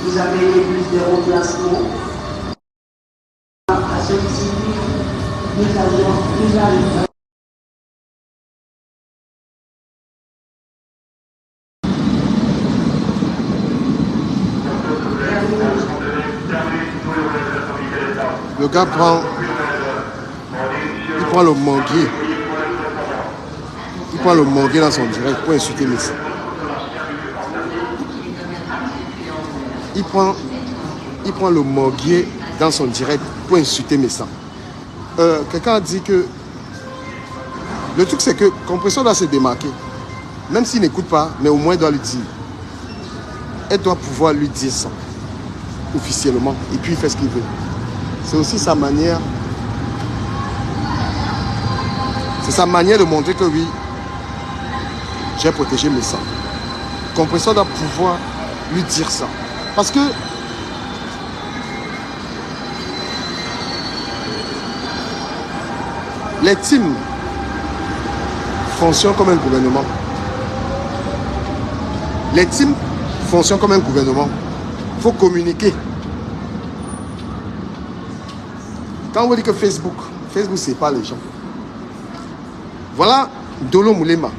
Speaker 2: Vous avez les bus de remplacement. À celui-ci, nous avons.
Speaker 1: Le gars prend, il prend le manguier. Il prend le manguier dans son direct pour insulter Messi. Il prend le manguier dans son direct pour insulter Messi. Quelqu'un a dit que le truc c'est que Compression doit se démarquer. Même s'il n'écoute pas, mais au moins il doit lui dire. Elle doit pouvoir lui dire ça officiellement. Et puis il fait ce qu'il veut. C'est aussi sa manière. C'est sa manière de montrer que oui, j'ai protégé mes sangs. Compression doit pouvoir lui dire ça. Parce que les teams fonctionnent comme un gouvernement. Les teams fonctionnent comme un gouvernement. Il faut communiquer. Quand on vous dit que Facebook, c'est pas les gens. Voilà Dolo Moulema.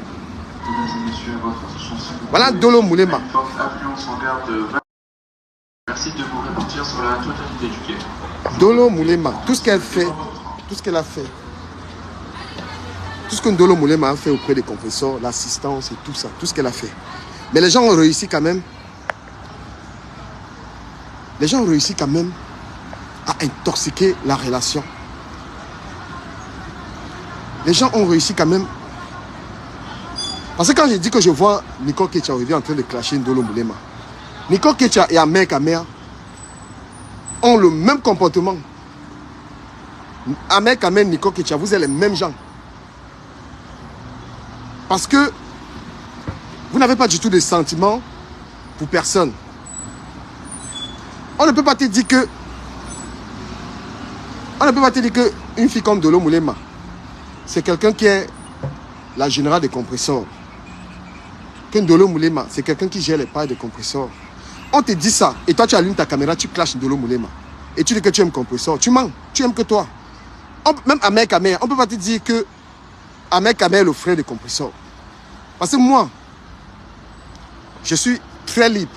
Speaker 1: Voilà Dolo Moulema.
Speaker 3: Merci de vous répartir sur la totalité du quai.
Speaker 1: Dolo Moulema, tout ce qu'elle fait, tout ce qu'elle a fait, tout ce que Dolo Moulema a fait auprès des compresseurs, l'assistance et tout ça, tout ce qu'elle a fait. Mais les gens ont réussi quand même. Les gens ont réussi quand même à intoxiquer la relation. Les gens ont réussi quand même. Parce que quand j'ai dit que je vois Nicole Ketcha en train de clasher Dolo Moulema, Nicole Ketcha et Ahmed Kamer ont le même comportement. Ahmed Kamer, Nicole Ketcha, vous êtes les mêmes gens. Parce que vous n'avez pas du tout de sentiments pour personne. On ne peut pas te dire que une fille comme Dolo Moulema, c'est quelqu'un qui est la générale des compresseurs. Que Dolo Moulema, c'est quelqu'un qui gère les pailles des compresseurs. On te dit ça, et toi tu allumes ta caméra, tu clashes Dolo Moulema. Et tu dis que tu aimes compresseur. Tu mens, tu aimes que toi. Même Ahmed Kamer, on ne peut pas te dire que Ahmed Kamer est le frère des compresseurs. Parce que moi, je suis très libre.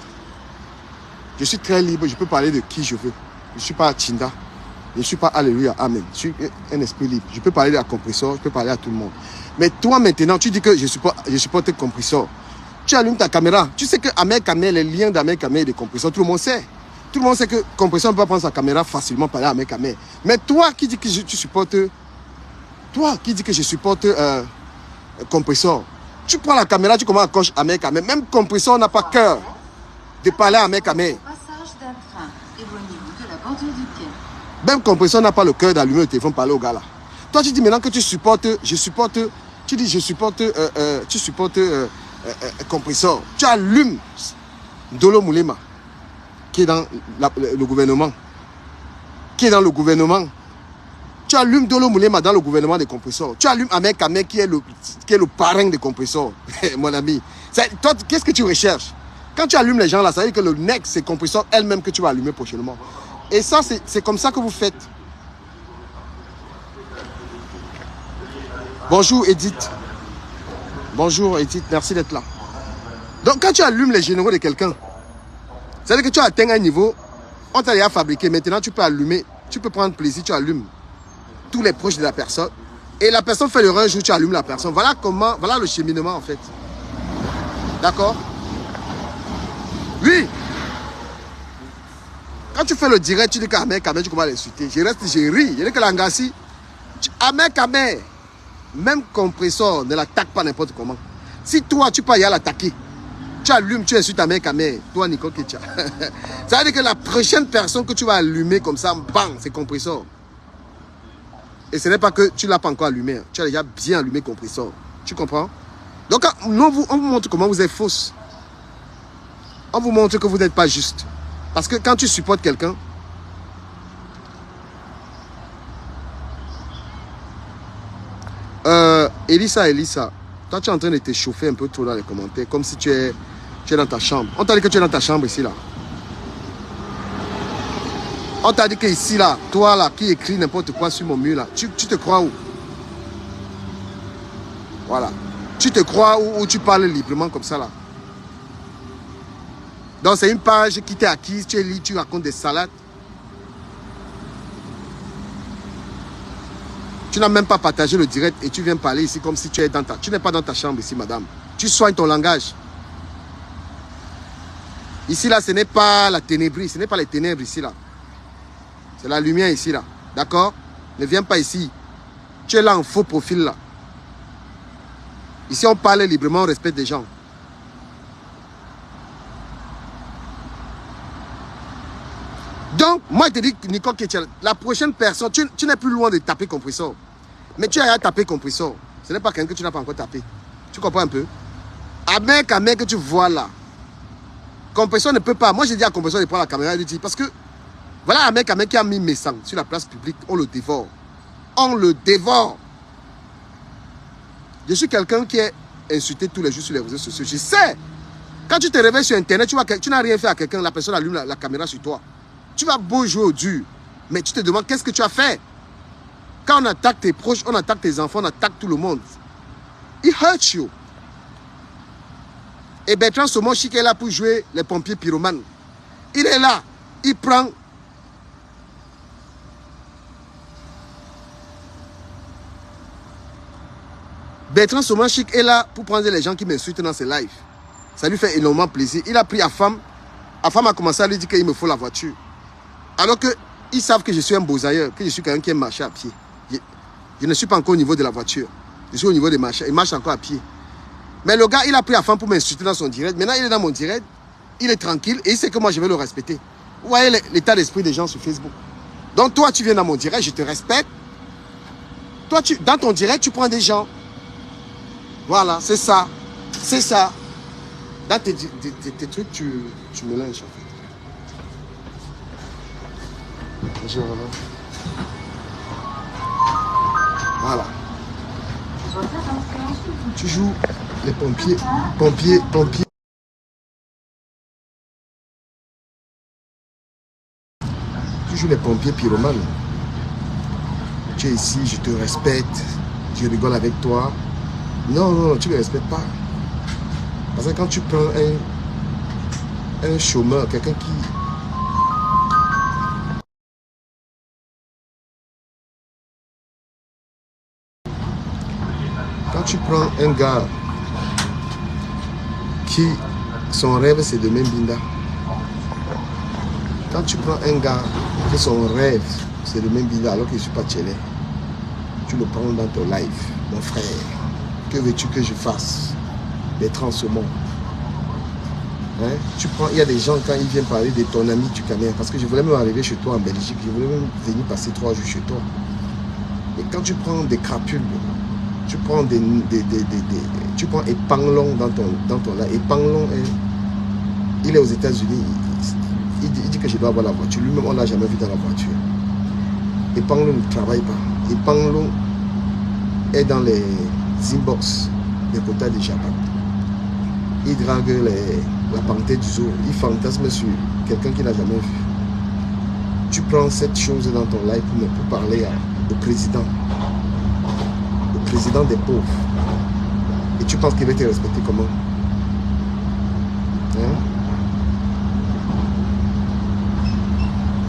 Speaker 1: Je suis très libre, je peux parler de qui je veux. Je ne suis pas Tinda. Je ne suis pas Alléluia, Amen. Je suis un esprit libre. Je peux parler de la compresseur, je peux parler à tout le monde. Mais toi maintenant, tu dis que je supporte compresseur. Tu allumes ta caméra. Tu sais que Ahmed Kamer, les liens d'Ahmed Kamer et des compresseurs, tout le monde sait. Tout le monde sait que compresseur ne peut pas prendre sa caméra facilement parler à Ahmed Kamer. Mais toi qui dis que tu supportes... Toi qui dis que je supporte compresseur, tu prends la caméra, tu commences à cocher Ahmed Kamer. Même compresseur n'a pas cœur de parler à Ahmed Kamer. Même compresseur n'a pas le cœur d'allumer le téléphone, parler au gars là. Toi tu dis maintenant que tu supportes, compresseur. Tu allumes Dolo Moulema, qui est dans le gouvernement. Tu allumes Dolo Moulema dans le gouvernement des compresseurs. Tu allumes Ahmed Kamer qui est le parrain des compresseurs. Mon ami. Toi, qu'est-ce que tu recherches? Quand tu allumes les gens là, ça veut dire que le next, c'est compresseur elle-même que tu vas allumer prochainement. Et ça, c'est comme ça que vous faites. Bonjour Edith. Bonjour Edith, merci d'être là. Donc quand tu allumes les généraux de quelqu'un, ça veut dire que tu atteins un niveau, on t'a déjà fabriqué, maintenant tu peux allumer, tu peux prendre plaisir, tu allumes tous les proches de la personne. Et la personne fait l'erreur un jour, tu allumes la personne. Voilà le cheminement en fait. D'accord? Oui. Quand tu fais le direct, tu dis qu'Ahmed Kamer, tu commences à l'insulter. Je ris. Je dis que l'Angassi, Ahmed Kamer, même compresseur, ne l'attaque pas n'importe comment. Si toi, tu peux y aller l'attaquer, tu allumes, tu insultes Ahmed Kamer, toi, Nicole Ketcha. Ça veut dire que la prochaine personne que tu vas allumer comme ça, bang, c'est compresseur. Et ce n'est pas que tu ne l'as pas encore allumé. Tu as déjà bien allumé compresseur. Tu comprends? Donc, on vous montre comment vous êtes fausse. On vous montre que vous n'êtes pas juste. Parce que quand tu supportes quelqu'un, Elissa, Toi, tu es en train de te chauffer un peu trop dans les commentaires, comme si tu es dans ta chambre. On t'a dit que tu es dans ta chambre ici, là. On t'a dit que ici, là, toi, là, qui écris n'importe quoi sur mon mur, là, tu te crois où? Voilà. Tu te crois où tu parles librement comme ça, là? Donc, c'est une page qui t'est acquise, tu es libre, tu racontes des salades. Tu n'as même pas partagé le direct et tu viens parler ici comme si tu es dans ta... Tu n'es pas dans ta chambre ici, madame. Tu soignes ton langage. Ici, là, ce n'est pas la ténébrie, ce n'est pas les ténèbres ici, là. C'est la lumière ici, là. D'accord? Ne viens pas ici. Tu es là en faux profil, là. Ici, on parle librement, on respecte des gens. Donc, moi, je te dis, Nicole Ketchel, la prochaine personne, tu n'es plus loin de taper compresseur. Mais tu as tapé compresseur. Ce n'est pas quelqu'un que tu n'as pas encore tapé. Tu comprends un peu? À mec que tu vois là, compresseur ne peut pas. Moi, j'ai dit à compresseur de prendre la caméra et de dire, parce que, voilà un mec qui a mis mes sangs sur la place publique, on le dévore. On le dévore. Je suis quelqu'un qui est insulté tous les jours sur les réseaux sociaux. Je sais. Quand tu te réveilles sur Internet, tu vois que tu n'as rien fait à quelqu'un, la personne allume la caméra sur toi. Tu vas beau jouer au dur, mais tu te demandes qu'est-ce que tu as fait. Quand on attaque tes proches, on attaque tes enfants, on attaque tout le monde. It hurts you. Et Bertrand Somochik est là pour jouer les pompiers pyromanes. Il est là, il prend... Bertrand Somochik est là pour prendre les gens qui m'insultent dans ses lives. Ça lui fait énormément plaisir. Il a pris Afam. Afam a commencé à lui dire qu'il me faut la voiture. Alors qu'ils savent que je suis un beau-ailleurs, que je suis quelqu'un qui aime marcher à pied. Je ne suis pas encore au niveau de la voiture. Je suis au niveau des marches. Il marche encore à pied. Mais le gars, il a pris Afam pour m'insulter dans son direct. Maintenant, il est dans mon direct. Il est tranquille et il sait que moi, je vais le respecter. Vous voyez l'état d'esprit des gens sur Facebook. Donc, toi, tu viens dans mon direct, je te respecte. Toi, dans ton direct, tu prends des gens. Voilà, c'est ça. C'est ça. Dans tes trucs, tu mélanges en fait. Voilà. Tu joues les pompiers. Tu joues les pompiers pyromanes. Tu es ici, je te respecte. Je rigole avec toi. Non, tu ne me respectes pas. Parce que quand tu prends un chômeur, quelqu'un qui... Quand tu prends un gars qui, son rêve c'est de Membinda. Quand tu prends un gars qui son rêve c'est de Membinda alors que je ne suis pas tchelé, tu le prends dans ton live, mon frère. Que veux-tu que je fasse? D'être en ce monde. Hein? Tu prends, il y a des gens quand ils viennent parler de ton ami du Cameroun, parce que je voulais même arriver chez toi en Belgique, je voulais même venir passer 3 jours chez toi. Et quand tu prends des crapules, tu prends tu prends Epanglong dans ton là. Epanglong, il est aux États-Unis. Il dit que je dois avoir la voiture. Lui-même, on ne l'a jamais vu dans la voiture. Epanglong ne travaille pas. Epanglong est dans les inbox des quotas de Japan. Il drague la panthère du zoo. Il fantasme sur quelqu'un qu'il n'a jamais vu. Tu prends cette chose dans ton live pour parler au président. Le président des pauvres. Et tu penses qu'il va te respecter comment? Hein?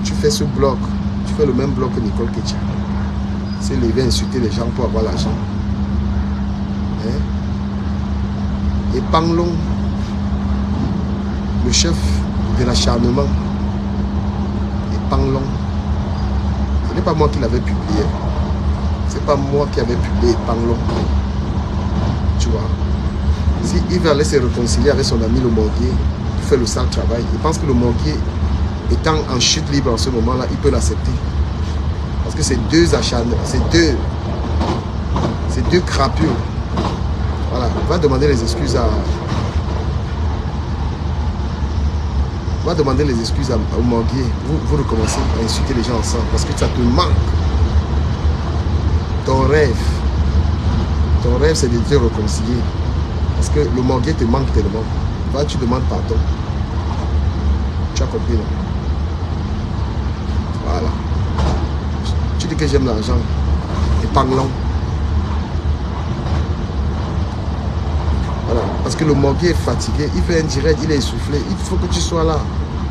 Speaker 1: Tu fais ce bloc, tu fais le même bloc que Nicole Ketchel. C'est lever, insulter les gens pour avoir l'argent. Hein? Et Panglong, le chef de l'acharnement. Et Panglong, ce n'est pas moi qui l'avais publié. C'est pas moi qui avais publié Panglong. Tu vois. Si il va aller se réconcilier avec son ami le Morguier, il fait le sale travail. Il pense que le Morguier, étant en chute libre en ce moment-là, il peut l'accepter. Parce que c'est deux acharnements, c'est deux crapules. Voilà. On va demander les excuses au Morguier. Vous recommencez à insulter les gens ensemble parce que ça te manque. Ton rêve Ton rêve, c'est de te réconcilier. Parce que le morguet te manque tellement. Va, tu demandes pardon. Tu as compris, non? Voilà. Tu dis que j'aime l'argent. Et parlons. Voilà. Parce que le morguet est fatigué. Il fait un direct, il est essoufflé. Il faut que tu sois là.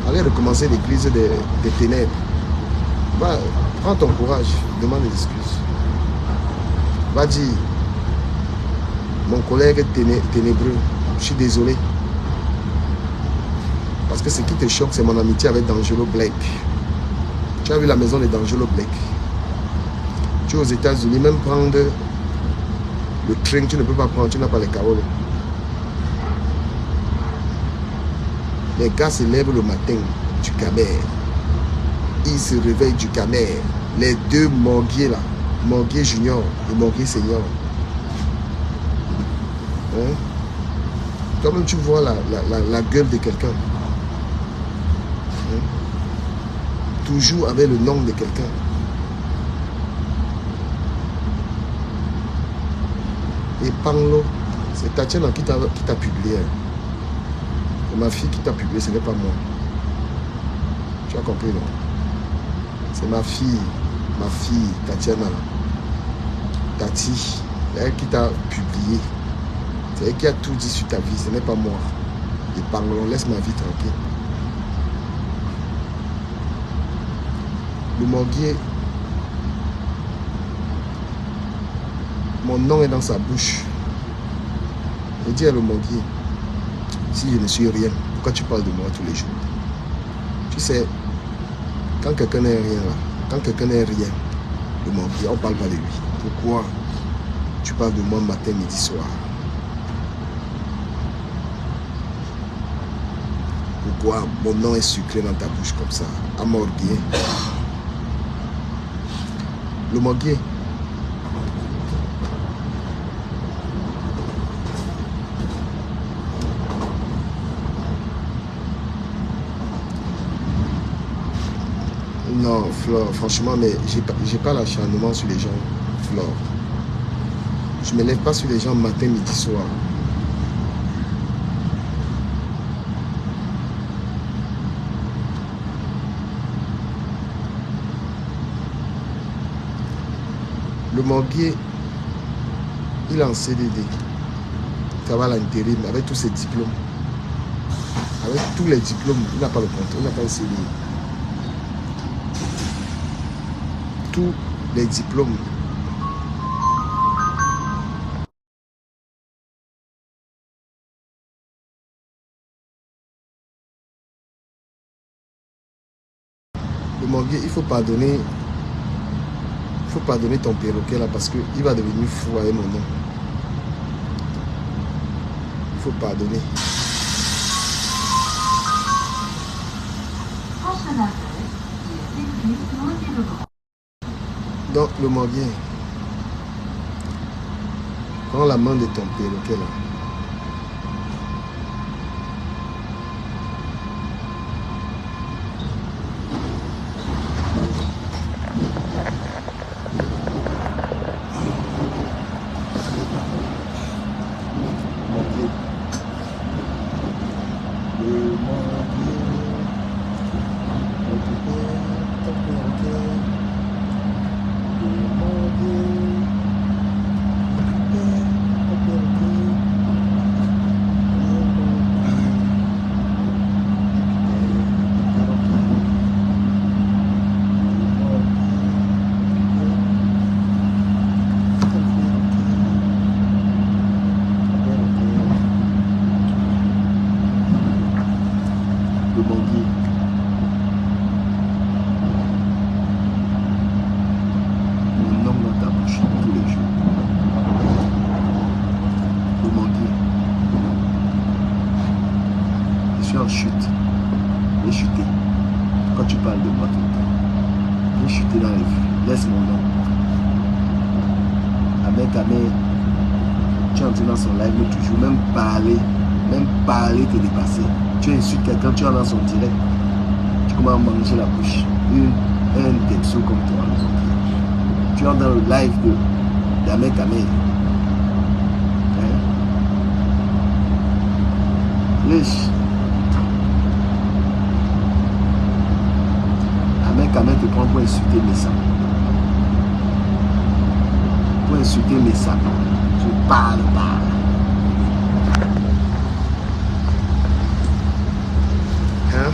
Speaker 1: Allez recommencer l'église des ténèbres. Va, prends ton courage. Demande des excuses. Va dire, mon collègue est ténébreux. Je suis désolé. Parce que ce qui te choque, c'est mon amitié avec D'Angelo Black. Tu as vu la maison de D'Angelo Black. Tu es aux États-Unis, même prendre le train, tu ne peux pas prendre, tu n'as pas les carreaux. Les gars se lèvent le matin du Camer. Ils se réveillent du Camer. Les deux morguiers là, morguier junior et morguier senior. Hein? Toi-même tu vois la gueule de quelqu'un. Hein? Toujours avec le nom de quelqu'un. Et Panglo, c'est Tatiana qui t'a publié. C'est ma fille qui t'a publié, ce n'est pas moi. Tu as compris, non? C'est ma fille, Tatiana. Tati, c'est elle qui t'a publié. C'est elle qui a tout dit sur ta vie, ce n'est pas moi. Et Panglo, laisse ma vie tranquille. Le morguier, mon nom est dans sa bouche. Je dis à le morguier, si je ne suis rien, pourquoi tu parles de moi tous les jours? Tu sais, quand quelqu'un n'est rien là, quand quelqu'un n'est rien, le morguier, on ne parle pas de lui. Pourquoi tu parles de moi matin, midi, soir? Pourquoi mon nom est sucré dans ta bouche comme ça? À morguier. Le morguier. Non, Flore, franchement, mais j'ai pas l'acharnement sur les gens, Flore. Je ne me lève pas sur les gens matin, midi, soir. Le morguier, il est en CDD. Il travaille à l'intérim avec tous ses diplômes. Avec tous les diplômes, il n'a pas le contrat, il n'a pas un CDI. Tous les diplômes. Le morguier, il faut pardonner. Il faut pardonner ton perroquet là parce qu'il va devenir fou avec mon nom. Il faut pardonner. Donc le morguier, prends la main de ton perroquet là. Te dépasser. Tu insultes quelqu'un, tu es dans son direct, tu commences à manger la bouche. Un depso comme toi. Tu es dans le live d'Ahmed Kamel. insulter Messa. Pour insulter Messa. Je parle. Hein?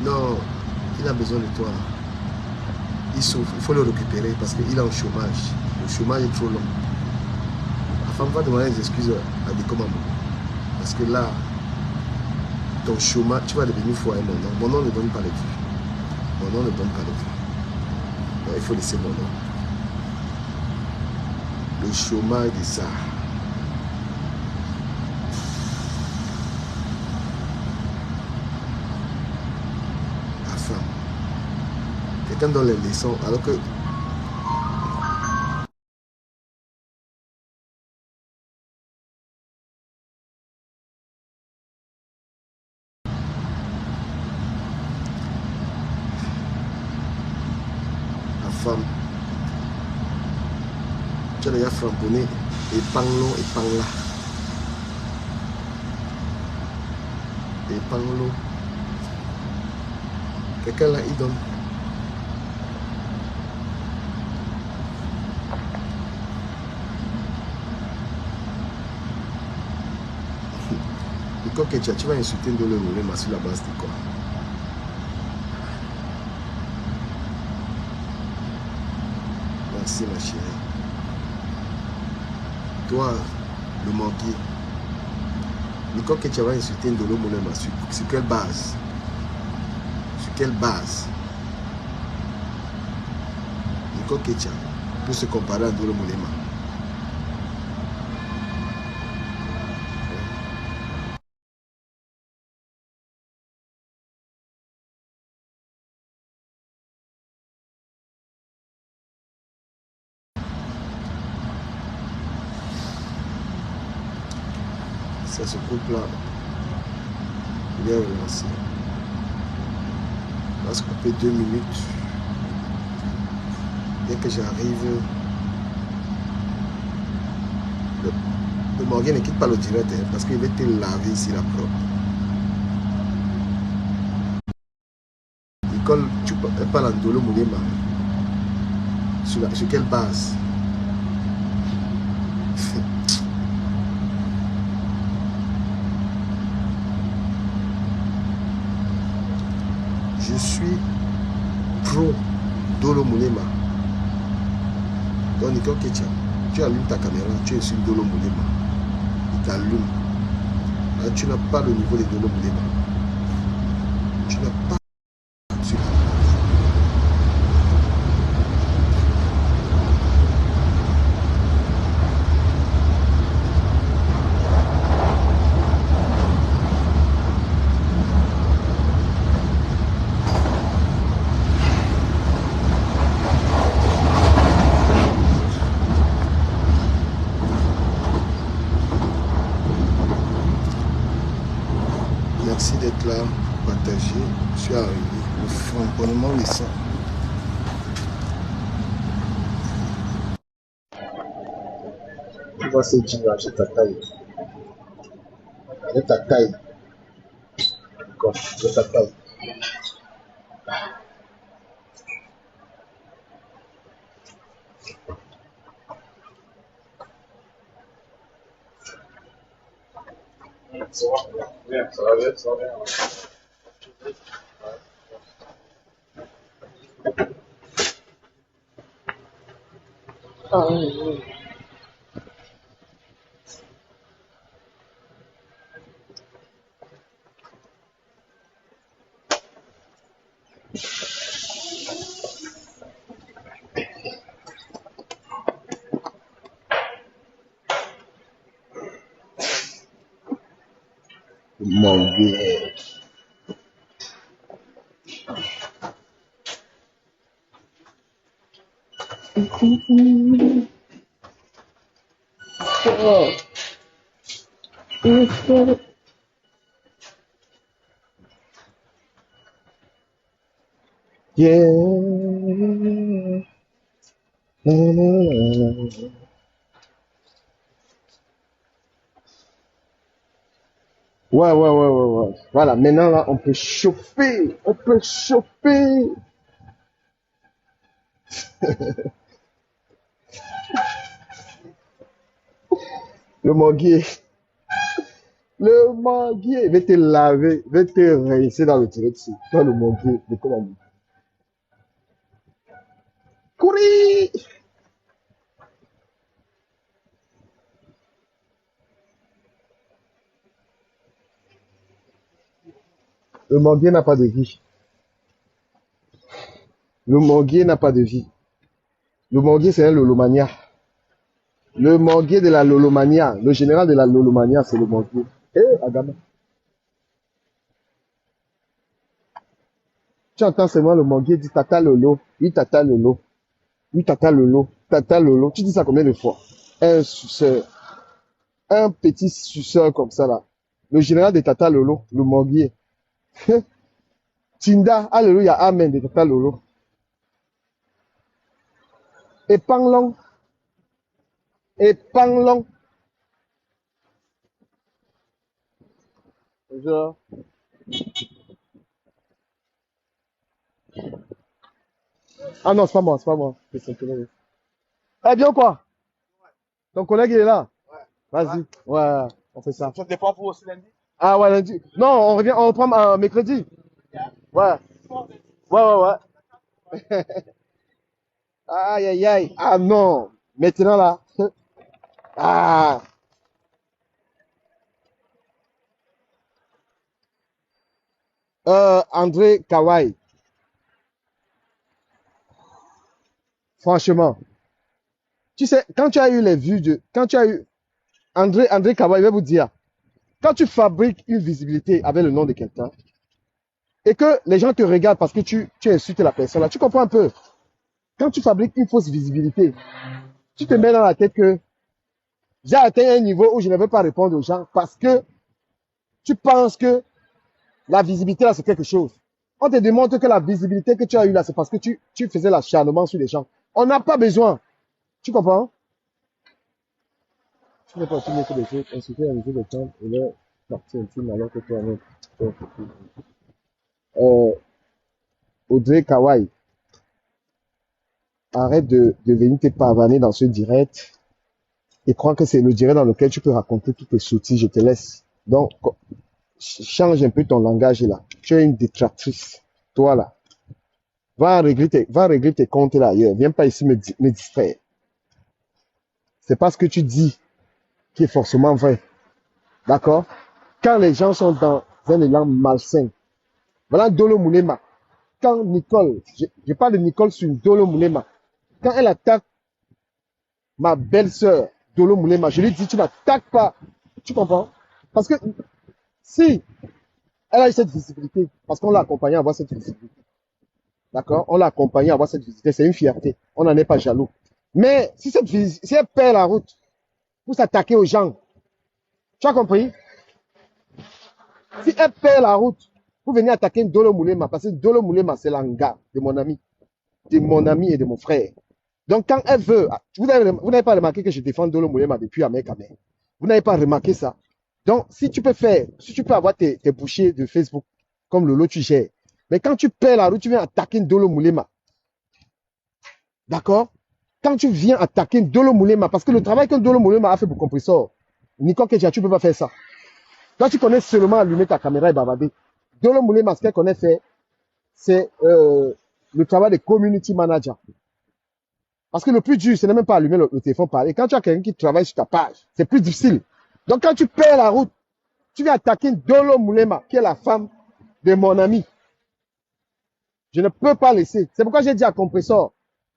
Speaker 1: Non, il a besoin de toi. Il souffre, il faut le récupérer parce qu'il est en chômage. Le chômage est trop long. La femme va demander des excuses à des commandes. Parce que là, ton chômage, tu vas devenir fou avec mon nom. Mon nom ne donne pas les vues. Mon nom ne donne pas les vues. Donc, il faut laisser mon nom. Le chômage de ça. La femme. Quelqu'un donne les leçons alors que la femme, tu as déjà framponné épingle là. Épingle. Quelqu'un là, il donne. Quand tu vas insulter Ndolo Moulema sur la base de quoi? Merci ma chérie. Toi, le manqué. Quand tu vas insulter Ndolo Moulema sur quelle base? Sur quelle base? Quand tu peut se comparer à Ndolo Moulema. Ça se coupe là. Il est relancé. On va se couper 2 minutes. Dès que j'arrive, le Morgan ne quitte pas le direct parce qu'il va te laver ici la propre. Nicole, tu parles en Ndolo Moulema. Sur quelle base? Je suis pro Ndolo Moulema. Donc Nicole Ketia, tu allumes ta caméra, tu es sur Ndolo Moulema. Il t'allume. Là, tu n'as pas le niveau de Ndolo Moulema. Tu n'as pas. Merci d'être là, partagé. Je suis arrivé. Le framponnement récent. Tu vois ce jean là, c'est ta taille. Avec ta taille. D'accord, c'est ta taille. Ça va bien, ça va bien, ça va bien. Ah oui, oui. Mon Dieu. Yeah. Na, na, na, na. Ouais. Voilà, maintenant là, on peut chauffer. On peut chauffer. Le manguier. Le manguier. Va te laver. Va te rincer dans le tirette dessus. Toi, le manguier. De comment? Courir. Le manguier n'a pas de vie. Le manguier n'a pas de vie. Le manguier, c'est un lolomania. Le manguier de la lolomania. Le général de la lolomania, c'est le manguier. Eh, Agama. Tu entends seulement le manguier dit tata lolo. Oui, tata lolo. Oui, tata lolo. Tata lolo. Tu dis ça combien de fois? Un suceur. Un petit suceur comme ça là. Le général de tata lolo. Le manguier. Tinda. Alléluia. Amen de tata lolo. Et panglong. Et panglong. Bonjour. Ah non, c'est pas moi, c'est pas moi. C'est son collègue. Eh bien quoi? Ton collègue il est là. Vas-y. Ouais, on fait ça.
Speaker 4: Ça te dépend pour aussi lundi?
Speaker 1: Ah ouais, lundi. Non, on revient, on reprend mercredi. Ouais. Ouais. Aïe, aïe, aïe. Ah non. Maintenant là. Ah. André Kawai. Franchement. Tu sais, quand tu as eu les vues quand tu as eu André Kawai, je vais vous dire, quand tu fabriques une visibilité avec le nom de quelqu'un et que les gens te regardent parce que tu insultes la personne là, tu comprends un peu. Quand tu fabriques une fausse visibilité, tu te mets dans la tête que j'ai atteint un niveau où je ne veux pas répondre aux gens parce que tu penses que la visibilité là c'est quelque chose. On te démontre que la visibilité que tu as eue là, c'est parce que tu faisais l'acharnement sur les gens. On n'a pas besoin. Tu comprends? Tu n'es pas aussi mieux que les autres, insulter la musique de temps et leur partie intime alors que toi-même. Audrey Kawai, arrête de venir te pavaner dans ce direct et crois que c'est le direct dans lequel tu peux raconter toutes tes sottises, je te laisse. Donc, change un peu ton langage là. Tu es une détractrice. Toi là. Va régler tes comptes là ailleurs. Viens pas ici me distraire. C'est pas ce que tu dis qui est forcément vrai. D'accord? Quand les gens sont dans un élan malsain. Voilà Dolo Moulema. Quand Nicole, je parle de Nicole sur Dolo Moulema. Quand elle attaque ma belle-sœur, Dolo Moulema, je lui dis, tu n'attaques pas. Tu comprends? Parce que si elle a eu cette visibilité, parce qu'on l'a accompagnée à avoir cette visibilité. D'accord? On l'a accompagnée à avoir cette visibilité. C'est une fierté. On n'en est pas jaloux. Mais si elle perd la route pour s'attaquer aux gens, tu as compris? Si elle perd la route pour venir attaquer Dolo Moulema, parce que Dolo Moulema, c'est l'anga de mon ami et de mon frère. Donc, quand elle veut, vous n'avez pas remarqué que je défends Dolo Moulema depuis Américain. Vous n'avez pas remarqué ça. Donc, si tu peux avoir tes bouchées de Facebook, comme le lot tu gères. Mais quand tu perds la route, tu viens attaquer Dolo Moulema. D'accord? Quand tu viens attaquer Dolo Moulema, parce que le travail que Dolo Moulema a fait pour compressor, Nicole Kedia, tu ne peux pas faire ça. Toi, tu connais seulement allumer ta caméra et bavarder. Dolo Moulema, ce qu'elle connaît faire, c'est le travail de community manager. Parce que le plus dur, ce n'est même pas allumer le téléphone parler. Quand tu as quelqu'un qui travaille sur ta page, c'est plus difficile. Donc, quand tu perds la route, tu viens attaquer Dolo Moulema, qui est la femme de mon ami. Je ne peux pas laisser. C'est pourquoi j'ai dit à Compressor.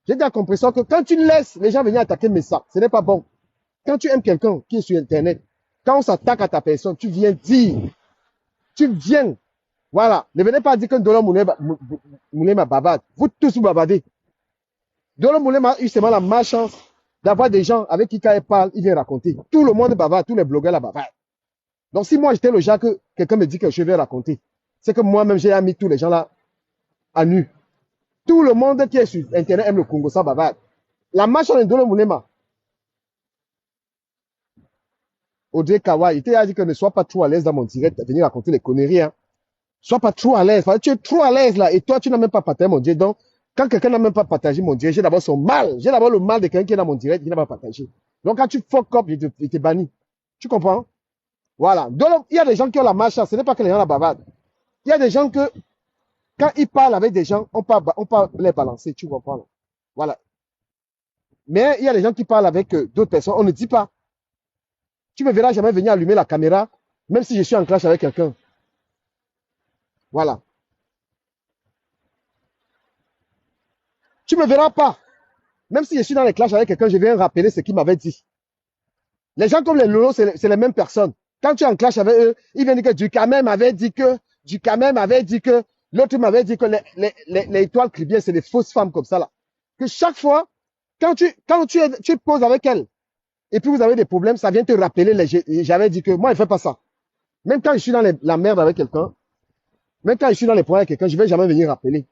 Speaker 1: J'ai dit à Compressor que quand tu laisses les gens venir attaquer mes sacs, ce n'est pas bon. Quand tu aimes quelqu'un qui est sur Internet, quand on s'attaque à ta personne, tu viens dire. Tu viens. Voilà. Ne venez pas dire que Dolo Moulema babade. Vous tous vous babadez. Dolo Moulema a eu seulement la malchance d'avoir des gens avec qui quand il parle, il vient raconter. Tout le monde bavard, tous les blogueurs là bavardent. Donc si moi j'étais le genre que quelqu'un me dit que je vais raconter, c'est que moi-même j'ai mis tous les gens là à nu. Tout le monde qui est sur Internet aime le Congo, ça bavarde. La malchance de Dolo Moulema, Audrey Kawa, il t'a dit que ne sois pas trop à l'aise dans mon direct, venir raconter les conneries. Hein. Sois pas trop à l'aise. Tu es trop à l'aise là. Et toi, tu n'as même pas partagé mon direct. Donc, quand quelqu'un n'a même pas partagé mon direct, j'ai d'abord son mal. J'ai d'abord le mal de quelqu'un qui est dans mon direct qui n'a pas partagé. Donc, quand tu fuck up, il te banni. Tu comprends? Voilà. Donc, il y a des gens qui ont la marche. Ce n'est pas que les gens la bavardent. Il y a des gens que, quand ils parlent avec des gens, on peut les balancer. Tu comprends? Là. Voilà. Mais il y a des gens qui parlent avec d'autres personnes. On ne dit pas. Tu me verras jamais venir allumer la caméra, même si je suis en clash avec quelqu'un. Voilà. Tu me verras pas. Même si je suis dans les clashs avec quelqu'un, je viens rappeler ce qu'il m'avait dit. Les gens comme les Lolo, c'est les mêmes personnes. Quand tu es en clash avec eux, ils viennent dire que Ducamel m'avait dit que, Ducamel m'avait dit que, l'autre m'avait dit que les étoiles cribières, c'est des fausses femmes comme ça là. Que chaque fois, quand tu poses avec elle, et puis vous avez des problèmes, ça vient te rappeler, j'avais dit que moi, je ne fais pas ça. Même quand je suis dans la merde avec quelqu'un, même quand je suis dans les problèmes avec quelqu'un, je ne vais jamais venir rappeler.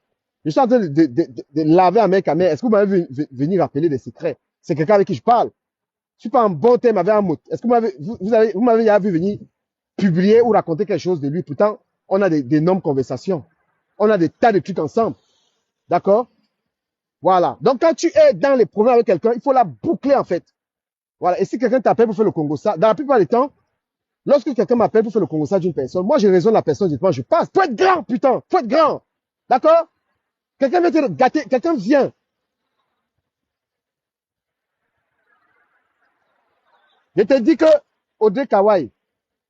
Speaker 1: Je suis en train de laver un mec à mer. Est-ce que vous m'avez vu venir rappeler des secrets? C'est quelqu'un avec qui je parle. Je suis pas en bon thème avec un mot. Est-ce que vous m'avez vu venir publier ou raconter quelque chose de lui? Pourtant, on a d'énormes conversations. On a des tas de trucs ensemble. D'accord? Voilà. Donc, quand tu es dans les problèmes avec quelqu'un, il faut la boucler, en fait. Voilà. Et si quelqu'un t'appelle pour faire le Congo ça, dans la plupart des temps, lorsque quelqu'un m'appelle pour faire le Congo ça d'une personne, moi, je raisonne la personne, je passe. Faut être grand, putain. Faut être grand. D'accord? Quelqu'un vient te gâter, quelqu'un vient. Je te dis que Audrey Kawai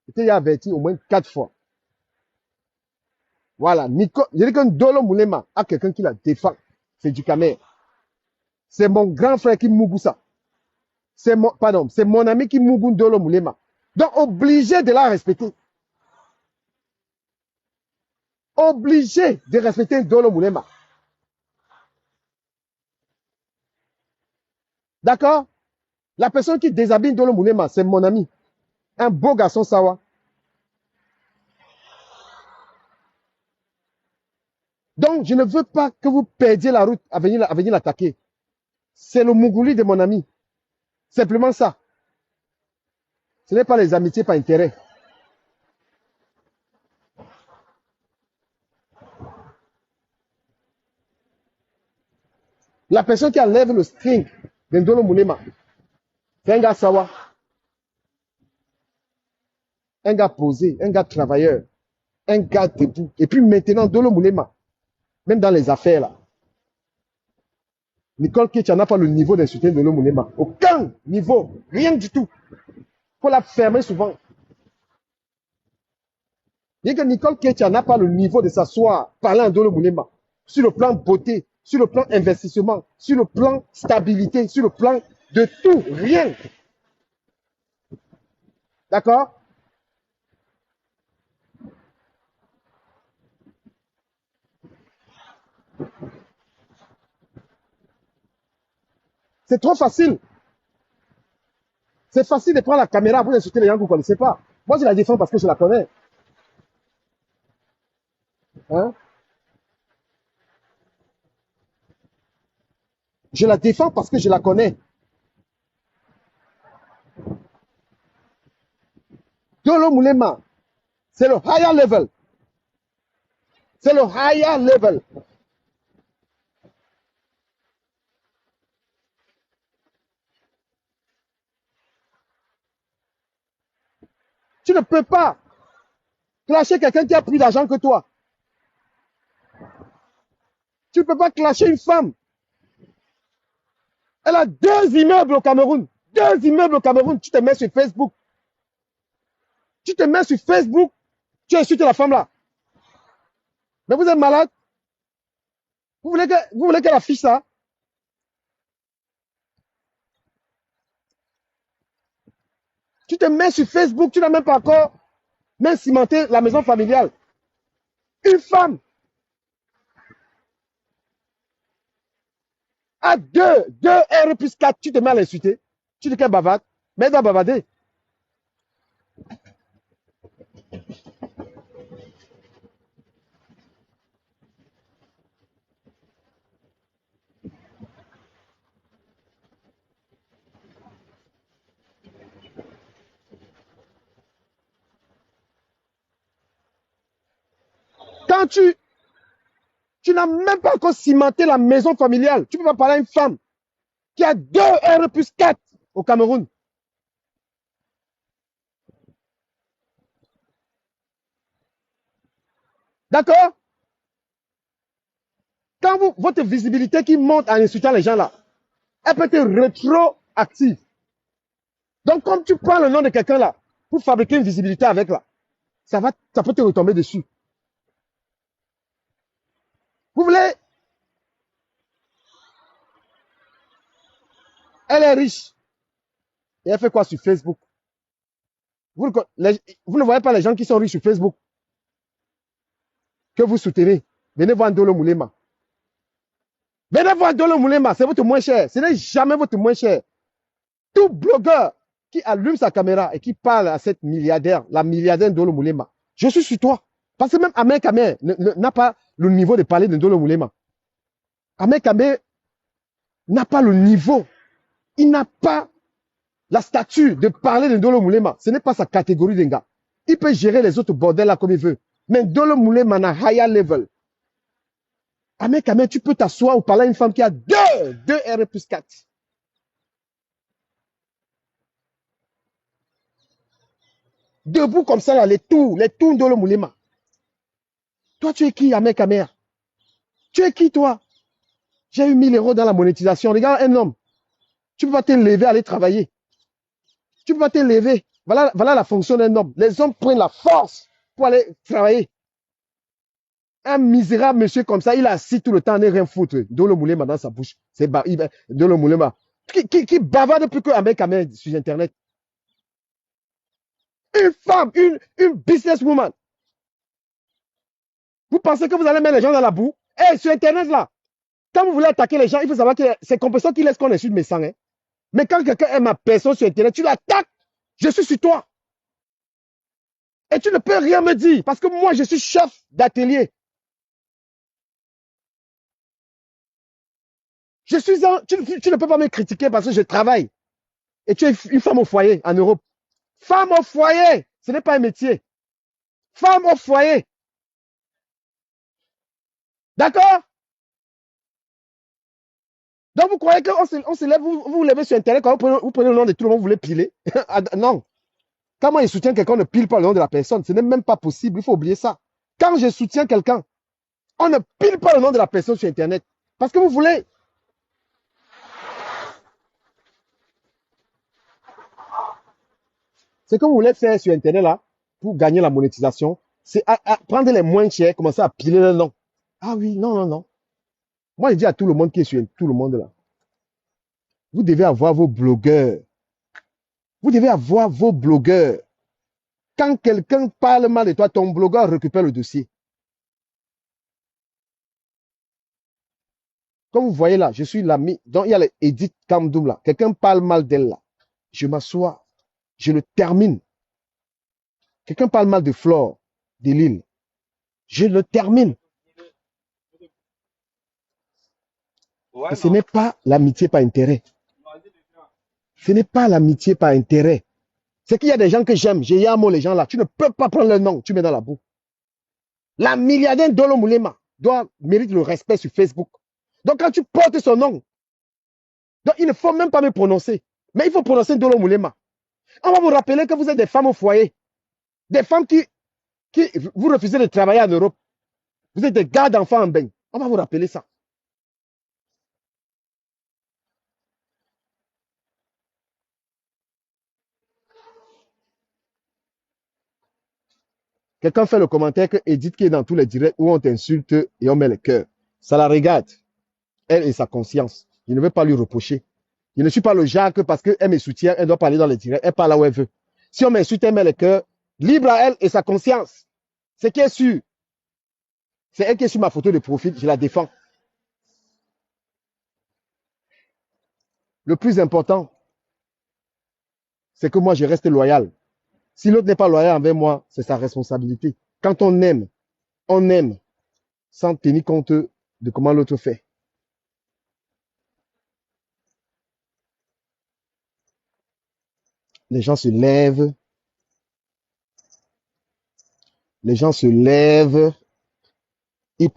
Speaker 1: était averti au moins 4 fois. Voilà. Je dis que Dolo Moulema a quelqu'un qui la défend. C'est du Camer. C'est mon grand frère qui mougou ça. C'est mon ami qui mougou Dolo Moulema. Donc, obligé de la respecter. Obligé de respecter Dolo Moulema. D'accord? La personne qui déshabille Dolo Moulema, c'est mon ami. Un beau garçon, Sawa. Donc, je ne veux pas que vous perdiez la route à venir l'attaquer. C'est le Mougouli de mon ami. Simplement ça. Ce n'est pas les amitiés par intérêt. La personne qui enlève le string d'Ndolo Moulema, c'est un gars Sawa. Un gars posé, un gars travailleur, un gars debout. Et puis maintenant, Dolo Moulema, même dans les affaires là, Nicole Ketcha n'a pas le niveau d'insulter Dolo Moulema. Aucun niveau, rien du tout. Il faut la fermer souvent. Bien que Nicole Ketcha n'a pas le niveau de s'asseoir, parler à Dolo Moulema, sur le plan beauté, sur le plan investissement, sur le plan stabilité, sur le plan de tout, rien. D'accord? C'est trop facile. C'est facile de prendre la caméra pour insulter les gens que vous ne connaissez pas. Moi, je la défends parce que je la connais. Hein? Je la défends parce que je la connais. Dolo Moulema, c'est le higher level. C'est le higher level. Tu ne peux pas clasher quelqu'un qui a plus d'argent que toi. Tu ne peux pas clasher une femme. Elle a 2 immeubles au Cameroun. 2 immeubles au Cameroun. Tu te mets sur Facebook. Tu te mets sur Facebook. Tu insultes la femme là. Mais vous êtes malade. Vous voulez qu'elle affiche ça? Tu te mets sur Facebook. Tu n'as même pas encore même cimenté la maison familiale. Une femme À 2 R plus 4, tu te mets à l'insulter. Tu dis qu'elle bavarde, mais elle doit bavarder. Quand tu n'as même pas encore cimenté la maison familiale, tu ne peux pas parler à une femme qui a 2 R plus 4 au Cameroun. D'accord? Quand votre visibilité qui monte en insultant les gens là, elle peut être rétroactive. Donc, comme tu prends le nom de quelqu'un là, pour fabriquer une visibilité avec là, ça peut te retomber dessus. Vous voulez? Elle est riche. Et elle fait quoi sur Facebook? Vous ne voyez pas les gens qui sont riches sur Facebook que vous soutenez. Venez voir Ndolo Moulema. Venez voir Ndolo Moulema, c'est votre moins cher. Ce n'est jamais votre moins cher. Tout blogueur qui allume sa caméra et qui parle à cette milliardaire, la milliardaire Ndolo Moulema, je suis sur toi. Parce que même Ahmed Kamer n'a pas le niveau de parler de Ndolo Moulema. Ahmed Kamer n'a pas le niveau. Il n'a pas la stature de parler de Ndolo Moulema. Ce n'est pas sa catégorie d'un gars. Il peut gérer les autres bordels là comme il veut. Mais Ndolo Moulema n'a higher level. Ahmed Kamer, tu peux t'asseoir ou parler à une femme qui a 2 R plus 4. Debout comme ça, là, les tours Ndolo Moulema. Toi, tu es qui, Ahmed Kamer? Tu es qui, toi? J'ai eu 1000 € dans la monétisation. Regarde un homme. Tu ne peux pas te lever, aller travailler. Tu ne peux pas te lever. Voilà la fonction d'un homme. Les hommes prennent la force pour aller travailler. Un misérable monsieur comme ça, il est assis tout le temps, n'est rien foutre. Ndolo Moulema dans sa bouche. C'est Ndolo Moulema. Qui bavarde plus que Ahmed Kamer sur Internet. Une femme, une businesswoman. Vous pensez que vous allez mettre les gens dans la boue? Eh, sur Internet là, quand vous voulez attaquer les gens, il faut savoir que c'est compétition qui laisse qu'on insulte mes sangs. Hein. Mais quand quelqu'un aime ma personne sur Internet, tu l'attaques. Je suis sur toi. Et tu ne peux rien me dire parce que moi, je suis chef d'atelier. Tu ne peux pas me critiquer parce que je travaille. Et tu es une femme au foyer en Europe. Femme au foyer, ce n'est pas un métier. Femme au foyer. D'accord? Donc vous croyez qu'on se lève, vous levez sur Internet, quand vous prenez le nom de tout le monde, vous voulez piler? Non. Quand moi je soutiens quelqu'un, on ne pile pas le nom de la personne. Ce n'est même pas possible, il faut oublier ça. Quand je soutiens quelqu'un, on ne pile pas le nom de la personne sur Internet. Parce que vous voulez. Ce que vous voulez faire sur Internet là, pour gagner la monétisation, c'est prendre les moins chers, commencer à piler le nom. Ah oui, non. Moi, je dis à tout le monde qui est sur tout le monde là, vous devez avoir vos blogueurs. Vous devez avoir vos blogueurs. Quand quelqu'un parle mal de toi, ton blogueur récupère le dossier. Comme vous voyez là, je suis l'ami. Donc, il y a Edith Kamdoum là. Quelqu'un parle mal d'elle là. Je m'assois. Je le termine. Quelqu'un parle mal de Flore, de Lille. Je le termine. Et ce n'est pas l'amitié par intérêt. Ce n'est pas l'amitié par intérêt. C'est qu'il y a des gens que j'aime. J'ai yamo les gens là. Tu ne peux pas prendre leur nom. Tu mets dans la boue. La milliardaire Ndolo Moulema mérite le respect sur Facebook. Donc quand tu portes son nom, donc il ne faut même pas me prononcer. Mais il faut prononcer Ndolo Moulema. On va vous rappeler que vous êtes des femmes au foyer. Des femmes qui vous refusez de travailler en Europe. Vous êtes des gars d'enfants en bain. On va vous rappeler ça. Quelqu'un fait le commentaire que Edith qui est dans tous les directs où on t'insulte et on met le cœur. Ça la regarde. Elle et sa conscience. Je ne veux pas lui reprocher. Je ne suis pas le genre que parce qu'elle me soutient, elle doit parler dans les directs. Elle parle là où elle veut. Si on m'insulte, elle met le cœur. Libre à elle et sa conscience. Ce qui est sûr. C'est elle qui est sur ma photo de profil. Je la défends. Le plus important, c'est que moi, je reste loyal. Si l'autre n'est pas loyal envers moi, c'est sa responsabilité. Quand on aime sans tenir compte de comment l'autre fait. Les gens se lèvent, ils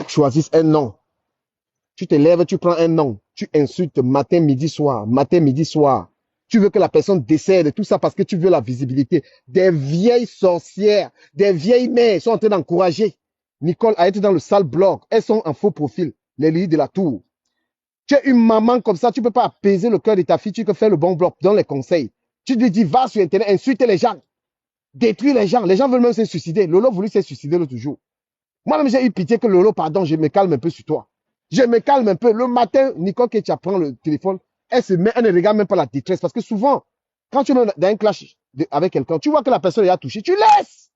Speaker 1: choisissent un nom. Tu te lèves, tu prends un nom, tu insultes matin, midi, soir, matin, midi, soir. Tu veux que la personne décède, tout ça parce que tu veux la visibilité. Des vieilles sorcières, des vieilles mères sont en train d'encourager Nicole à être dans le sale blog. Elles sont en faux profil, les lits de la tour. Tu es une maman comme ça, tu ne peux pas apaiser le cœur de ta fille, tu peux faire le bon bloc, donne les conseils. Tu lui dis, va sur Internet, insulte les gens, détruis les gens. Les gens veulent même se suicider. Lolo voulu se suicider l'autre jour. Moi-même, j'ai eu pitié que Lolo, pardon, je me calme un peu sur toi. Je me calme un peu. Le matin, Nicole Ketia prend le téléphone, elle ne regarde même pas la détresse. Parce que souvent, quand tu es dans un clash avec quelqu'un, tu vois que la personne est touchée, tu laisses.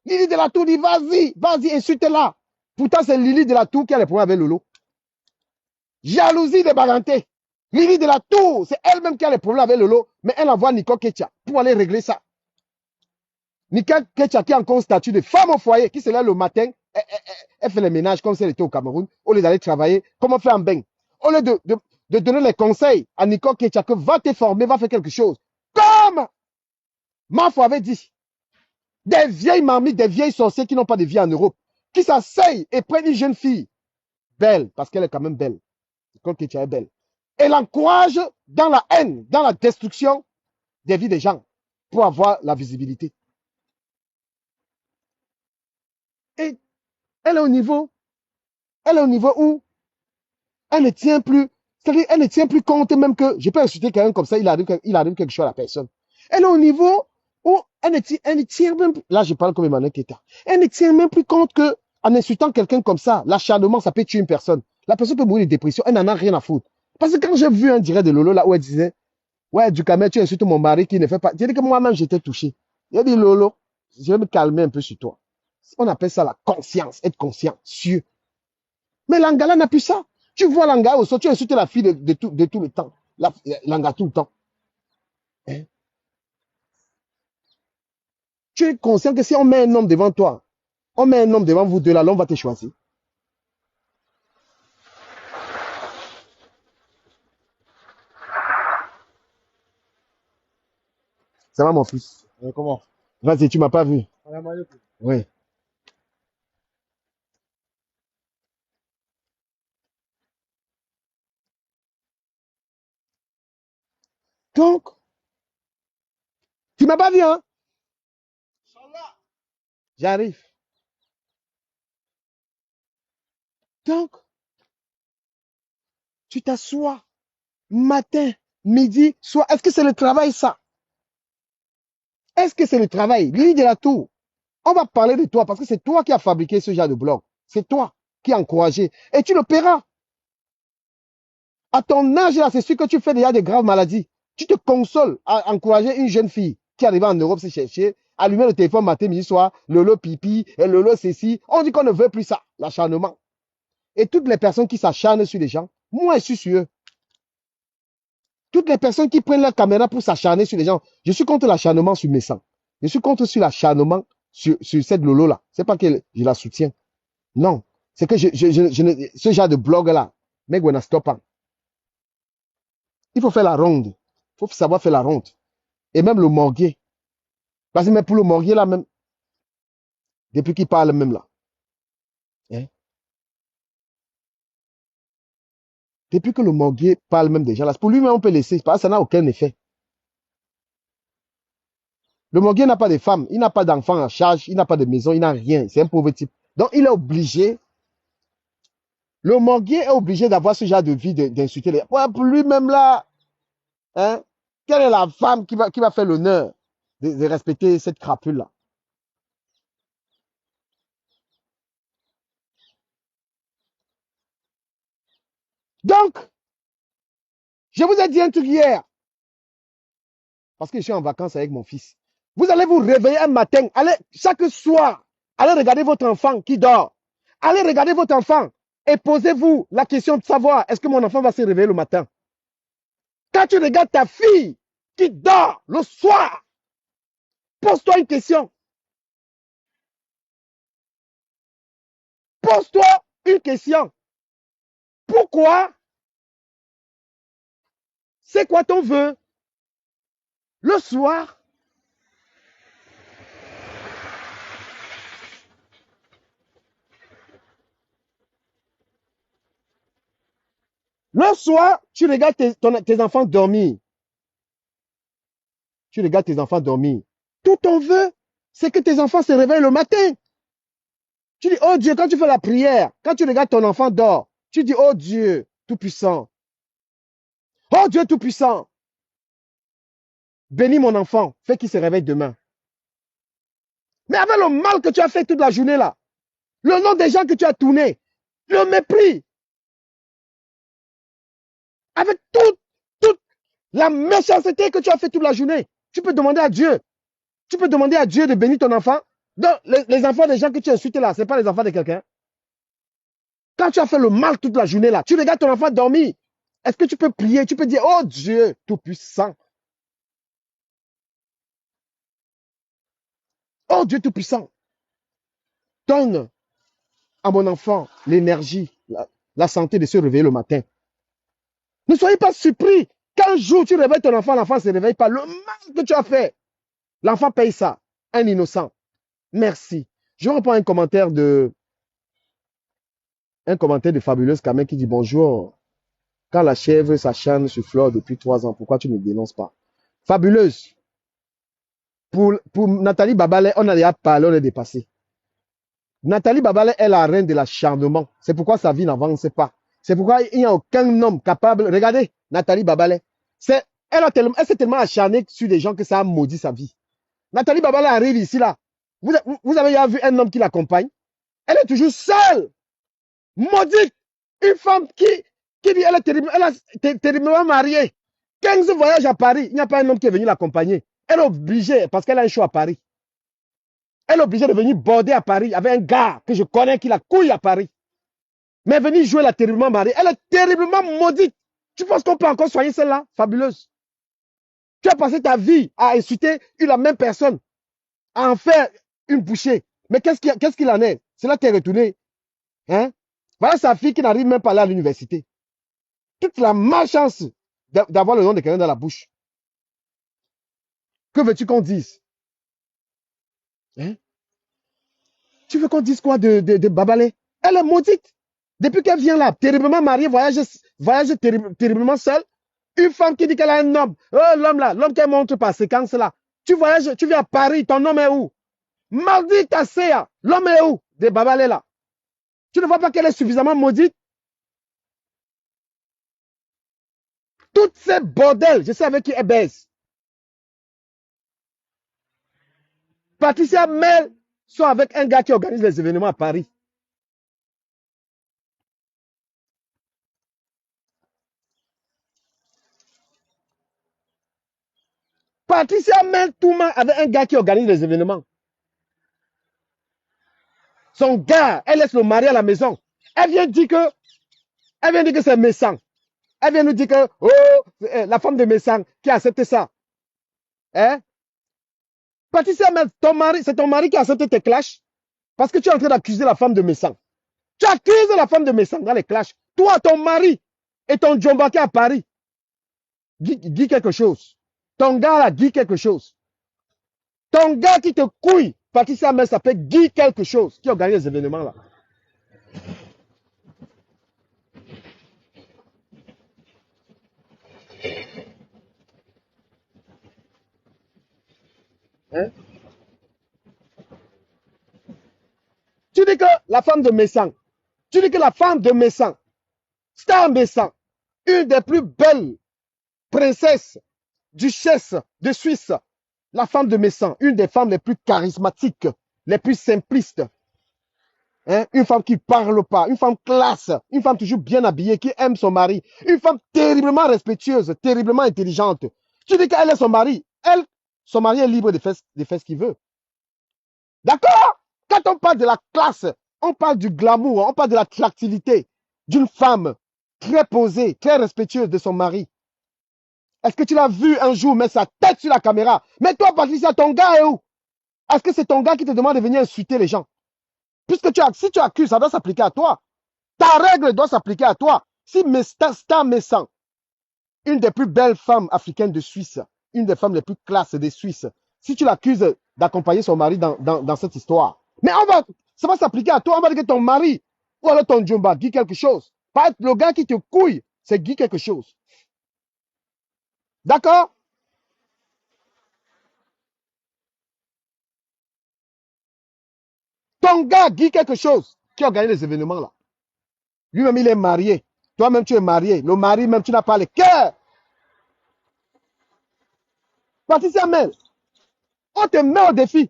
Speaker 1: Lily de la Tour dit, vas-y, insulte-la. Pourtant, c'est Lily de la Tour qui a les problèmes avec Lolo. Jalousie de Baganté. Lily de la Tour, c'est elle-même qui a les problèmes avec Lolo, mais elle envoie Nicole Ketia pour aller régler ça. Nicole Ketia qui a encore un statut de femme au foyer, qui se lève le matin, elle fait les ménages comme si elle était au Cameroun, au lieu d'aller travailler, comme on fait en Beng. Au lieu de donner les conseils à Nicole Ketia que va te former, va faire quelque chose. Comme Mafo avait dit, des vieilles mamies, des vieilles sorcières qui n'ont pas de vie en Europe, qui s'asseyent et prennent une jeune fille, belle, parce qu'elle est quand même belle. Nicole Ketia est belle. Et l'encourage dans la haine, dans la destruction des vies des gens, pour avoir la visibilité. Et elle est au niveau où elle ne tient plus, c'est-à-dire elle ne tient plus compte même que, je peux insulter quelqu'un comme ça, il arrive quelque chose à la personne. Elle est au niveau où elle ne tient même plus, là je parle comme Emmanuel Keta, elle ne tient même plus compte que, en insultant quelqu'un comme ça, l'acharnement, ça peut tuer une personne. La personne peut mourir de dépression, elle n'en a rien à foutre. Parce que quand j'ai vu un direct de Lolo là où elle disait, ouais, du Cameroun, tu insultes mon mari qui ne fait pas, j'ai dit que moi-même j'étais touché. Il a dit, Lolo, je vais me calmer un peu sur toi. On appelle ça la conscience, être conscient, sûr. Mais Langala n'a plus ça. Tu vois Langala au sol, tu insultes la fille de tout le temps. Langala tout le temps. Hein? Tu es conscient que si on met un homme devant toi, on met un homme devant vous deux là, l'homme va te choisir. Ça va mon fils?
Speaker 4: Comment?
Speaker 1: Vas-y, tu m'as pas vu. Oui. Donc, tu m'as pas vu, hein? J'arrive. Donc, tu t'assois matin, midi, soir. Est-ce que c'est le travail, ça? Est-ce que c'est le travail? Lily de la Tour, on va parler de toi parce que c'est toi qui as fabriqué ce genre de blog. C'est toi qui as encouragé. Et tu le paieras. À ton âge, là, c'est sûr que tu fais déjà des graves maladies. Tu te consoles à encourager une jeune fille qui arrive en Europe se chercher, allumer le téléphone matin, midi, soir, Lolo pipi, et Lolo ceci. On dit qu'on ne veut plus ça, l'acharnement. Et toutes les personnes qui s'acharnent sur les gens, moi, je suis sur eux. Toutes les personnes qui prennent leur caméra pour s'acharner sur les gens, je suis contre l'acharnement sur mes sangs. Je suis contre sur l'acharnement sur cette Lolo-là. C'est pas que je la soutiens. Non. C'est que ce genre de blog-là, mais on a stoppé. Il faut faire la ronde. Il faut savoir faire la ronde. Et même le morguer. Parce que même pour le morguer, là, même, depuis qu'il parle même là. Hein? Depuis que le morguer parle même déjà là, pour lui-même, on peut laisser. Parce que ça n'a aucun effet. Le morguer n'a pas de femme, il n'a pas d'enfant en charge, il n'a pas de maison, il n'a rien. C'est un pauvre type. Donc, il est obligé. Le morguer est obligé d'avoir ce genre de vie, d'insulter les. Ouais, pour lui-même là, hein, quelle est la femme qui va faire l'honneur de respecter cette crapule-là? Donc, je vous ai dit un truc hier, parce que je suis en vacances avec mon fils. Vous allez vous réveiller un matin, allez, chaque soir, allez regarder votre enfant qui dort. Allez regarder votre enfant et posez-vous la question de savoir, est-ce que mon enfant va se réveiller le matin? Quand tu regardes ta fille qui dort le soir, pose-toi une question. Pose-toi une question. Pourquoi? C'est quoi ton vœu? Le soir, tu regardes tes enfants dormir. Tu regardes tes enfants dormir. Tout ton vœu, c'est que tes enfants se réveillent le matin. Tu dis, oh Dieu, quand tu fais la prière, quand tu regardes ton enfant dort, tu dis, oh Dieu, Tout-Puissant. Oh Dieu Tout-Puissant. Bénis mon enfant, fais qu'il se réveille demain. Mais avec le mal que tu as fait toute la journée là, le nom des gens que tu as tourné, le mépris, avec toute la méchanceté que tu as fait toute la journée, tu peux demander à Dieu. Tu peux demander à Dieu de bénir ton enfant. Donc, les enfants des gens que tu as insultés là, ce n'est pas les enfants de quelqu'un. Quand tu as fait le mal toute la journée là, tu regardes ton enfant dormir. Est-ce que tu peux prier? Tu peux dire, oh Dieu Tout-Puissant. Oh Dieu Tout-Puissant. Donne à mon enfant l'énergie, la santé de se réveiller le matin. Ne soyez pas surpris. Qu'un jour tu réveilles ton enfant, l'enfant ne se réveille pas. Le mal que tu as fait, l'enfant paye ça. Un innocent. Merci. Je reprends un commentaire de Fabuleuse Kamen qui dit bonjour. Quand la chèvre s'acharne sur Flore depuis 3 ans, pourquoi tu ne dénonces pas? Fabuleuse. Pour Nathalie Babalé, on a déjà parlé, on est dépassé. Nathalie Babalé est la reine de l'acharnement. C'est pourquoi sa vie n'avance pas. C'est pourquoi il n'y a aucun homme capable. Regardez, Nathalie Babalé. Elle s'est tellement acharnée sur des gens que ça a maudit sa vie. Nathalie Babalé arrive ici, là. Vous avez déjà vu un homme qui l'accompagne? Elle est toujours seule. Maudite. Une femme qui dit elle est terriblement mariée. 15 voyages à Paris. Il n'y a pas un homme qui est venu l'accompagner. Elle est obligée, parce qu'elle a un show à Paris. Elle est obligée de venir border à Paris avec un gars que je connais qui la couille à Paris. Mais venir jouer la terriblement mariée. Elle est terriblement maudite. Tu penses qu'on peut encore soigner celle-là? Fabuleuse. Tu as passé ta vie à insulter la même personne, à en faire une bouchée. Mais qu'est-ce qu'il en est? Cela t'est retourné. Hein? Voilà sa fille qui n'arrive même pas là à l'université. Toute la malchance d'avoir le nom de quelqu'un dans la bouche. Que veux-tu qu'on dise? Hein? Tu veux qu'on dise quoi de Babalé? Elle est maudite. Depuis qu'elle vient là, terriblement mariée, voyage terriblement seule. Une femme qui dit qu'elle a un homme. Oh, l'homme là, l'homme qu'elle montre par séquence là. Tu voyages, tu viens à Paris, ton homme est où? Mardi Tasséa, l'homme est où? De Babalé là. Tu ne vois pas qu'elle est suffisamment maudite? Toutes ces bordels, je sais avec qui elle baise. Patricia Mel sont avec un gars qui organise les événements à Paris. Patricia Mel Touma avec un gars qui organise les événements. Son gars, elle laisse le mari à la maison. Elle vient dire que c'est méchant. Elle vient nous dire que la femme de méchant qui a accepté ça. Hein? Patricia Mel, c'est ton mari qui a accepté tes clashs parce que tu es en train d'accuser la femme de méchant. Tu accuses la femme de méchant dans les clashs. Toi, ton mari et ton Djombaki à Paris. Dis quelque chose. Ton gars là, dit quelque chose. Ton gars qui te couille, Patricia Mel s'appelle Guy quelque chose, qui organise les événements là. Hein? Tu dis que la femme de Messan, Star Messan, une des plus belles princesses, duchesses de Suisse, la femme de Messan, une des femmes les plus charismatiques, les plus simplistes. Hein? Une femme qui ne parle pas, une femme classe, une femme toujours bien habillée, qui aime son mari, une femme terriblement respectueuse, terriblement intelligente. Tu dis qu'elle est son mari. Son mari est libre de faire ce qu'il veut. D'accord? Quand on parle de la classe, on parle du glamour, on parle de l'attractivité d'une femme très posée, très respectueuse de son mari. Est-ce que tu l'as vu un jour mettre sa tête sur la caméra? Mais toi, Patricia, ton gars est où? Est-ce que c'est ton gars qui te demande de venir insulter les gens? Puisque si tu accuses, ça doit s'appliquer à toi. Ta règle doit s'appliquer à toi. Si Star Messan, une des plus belles femmes africaines de Suisse, une des femmes les plus classes des Suisses, si tu l'accuses d'accompagner son mari dans cette histoire, mais ça va s'appliquer à toi. On va dire que ton mari, ou alors ton Djomba, dit quelque chose. Pas le gars qui te couille, c'est Guy quelque chose. D'accord? Ton gars dit quelque chose qui a organisé les événements là. Lui-même, il est marié. Toi-même, tu es marié. Le mari, même, tu n'as pas le cœur. Patricia Mel, on te met au défi.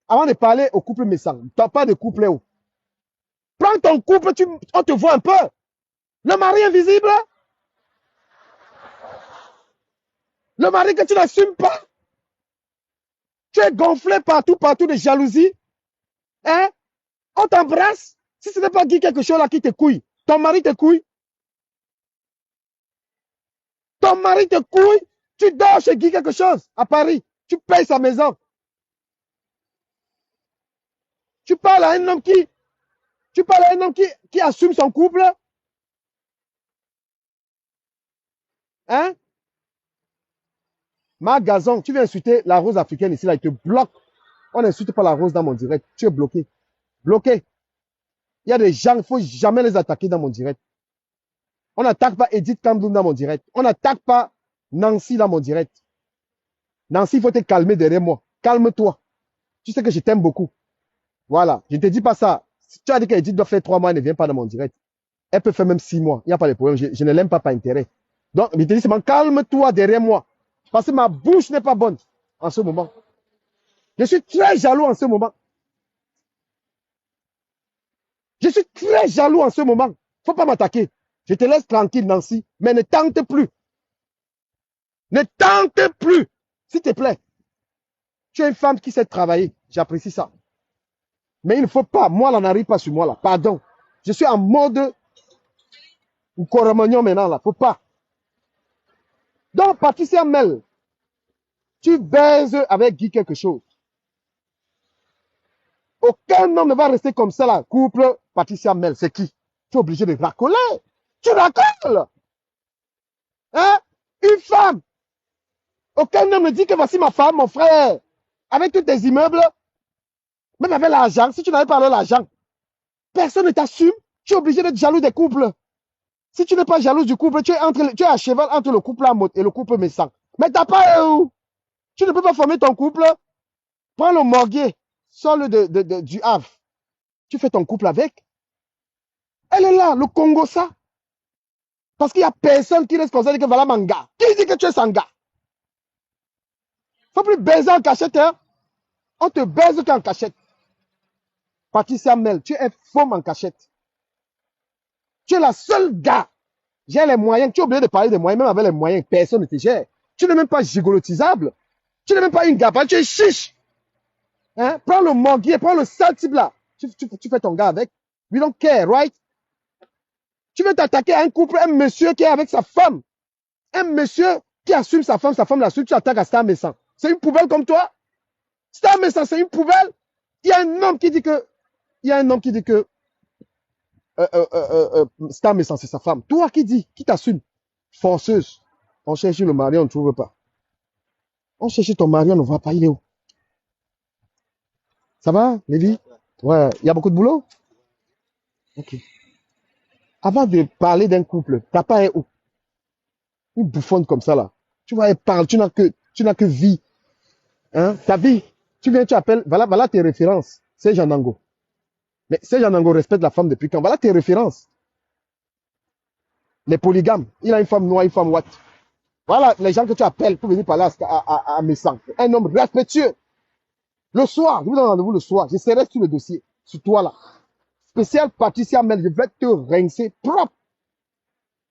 Speaker 1: Avant de parler au couple Messan, tu n'as pas de couple où? Prends ton couple, on te voit un peu. Le mari invisible. Le mari que tu n'assumes pas. Tu es gonflé partout de jalousie. Hein? On t'embrasse. Si ce n'est pas dit quelque chose là qui te couille, ton mari te couille. Ton mari te couille. Tu dors chez Guy quelque chose à Paris. Tu payes sa maison. Tu parles à un homme qui assume son couple. Hein? Marc Gazon, tu viens insulter la rose africaine ici, là, il te bloque. On n'insulte pas la rose dans mon direct. Tu es bloqué. Bloqué. Il y a des gens, il ne faut jamais les attaquer dans mon direct. On n'attaque pas Edith Kamdoum dans mon direct. On n'attaque pas Nancy dans mon direct. Nancy, il faut te calmer derrière moi. Calme-toi. Tu sais que je t'aime beaucoup. Voilà. Je ne te dis pas ça. Si tu as dit qu'Edith doit faire 3 mois, elle ne vient pas dans mon direct. Elle peut faire même 6 mois. Il n'y a pas de problème. Je ne l'aime pas par intérêt. Donc, je te dis seulement, calme-toi derrière moi. Parce que ma bouche n'est pas bonne en ce moment. Je suis très jaloux en ce moment. Je suis très jaloux en ce moment. Il ne faut pas m'attaquer. Je te laisse tranquille, Nancy. Mais ne tente plus. Ne tente plus. S'il te plaît. Tu es une femme qui sait travailler. J'apprécie ça. Mais il ne faut pas. Moi, là, n'arrive pas sur moi, là. Pardon. Je suis en mode Coromagnon maintenant, là. Faut pas. Donc, Patricia Mel, tu baises avec Guy quelque chose. Aucun homme ne va rester comme ça, là. Couple Patricia Mel, c'est qui? Tu es obligé de racoler. Tu racoles. Hein? Une femme. Aucun homme ne dit que voici ma femme, mon frère. Avec tous tes immeubles, même avec l'argent, si tu n'avais pas l'argent, personne ne t'assume. Tu es obligé d'être jaloux des couples. Si tu n'es pas jaloux du couple, tu es à cheval entre le couple Lamotte et le couple Messan. Mais t'as pas où? Tu ne peux pas former ton couple. Prends le morguier, sors-le du Havre. Tu fais ton couple avec. Elle est là, le Congo, ça. Parce qu'il n'y a personne qui laisse considérer que voilà manga. Qui dit que tu es sanga? Faut plus baiser en cachette, hein? On te baise qu'en cachette. Patricia Mel, tu es femme en cachette. Tu es la seule gars. J'ai les moyens. Tu es obligé de parler des moyens. Même avec les moyens, personne ne te gère. Tu n'es même pas gigolotisable. Tu n'es même pas une gaffe. Tu es chiche. Hein? Prends le morguier, prends le sale type là. Tu fais ton gars avec. We don't care, right? Tu veux t'attaquer à un couple, un monsieur qui est avec sa femme. Un monsieur qui assume sa femme l'assume. Tu attaques à Star Messan. C'est une poubelle comme toi? Star Messan, c'est une poubelle? Il y a un homme qui dit que Star Messan, c'est sa femme. Toi qui dis, qui t'assume? Forceuse. On cherche le mari, on ne trouve pas. On cherche ton mari, on ne voit pas, il est où? Ça va, Lévi? Ouais, il y a beaucoup de boulot? Ok. Avant de parler d'un couple, t'as pas une bouffonne comme ça là. Tu vois, elle parle, tu n'as que vie. Hein? Ta vie. Tu viens, tu appelles, voilà tes références. C'est Jean Nango. Mais c'est Jean Nango respecte la femme depuis quand? Voilà tes références. Les polygames. Il a une femme noire, une femme ouate. Voilà les gens que tu appelles pour venir parler à Messan. Un homme respectueux. Le soir, je vous donne rendez-vous le soir. Je serai sur le dossier, sur toi là. Spécial Patricia Mel, je vais te rincer propre.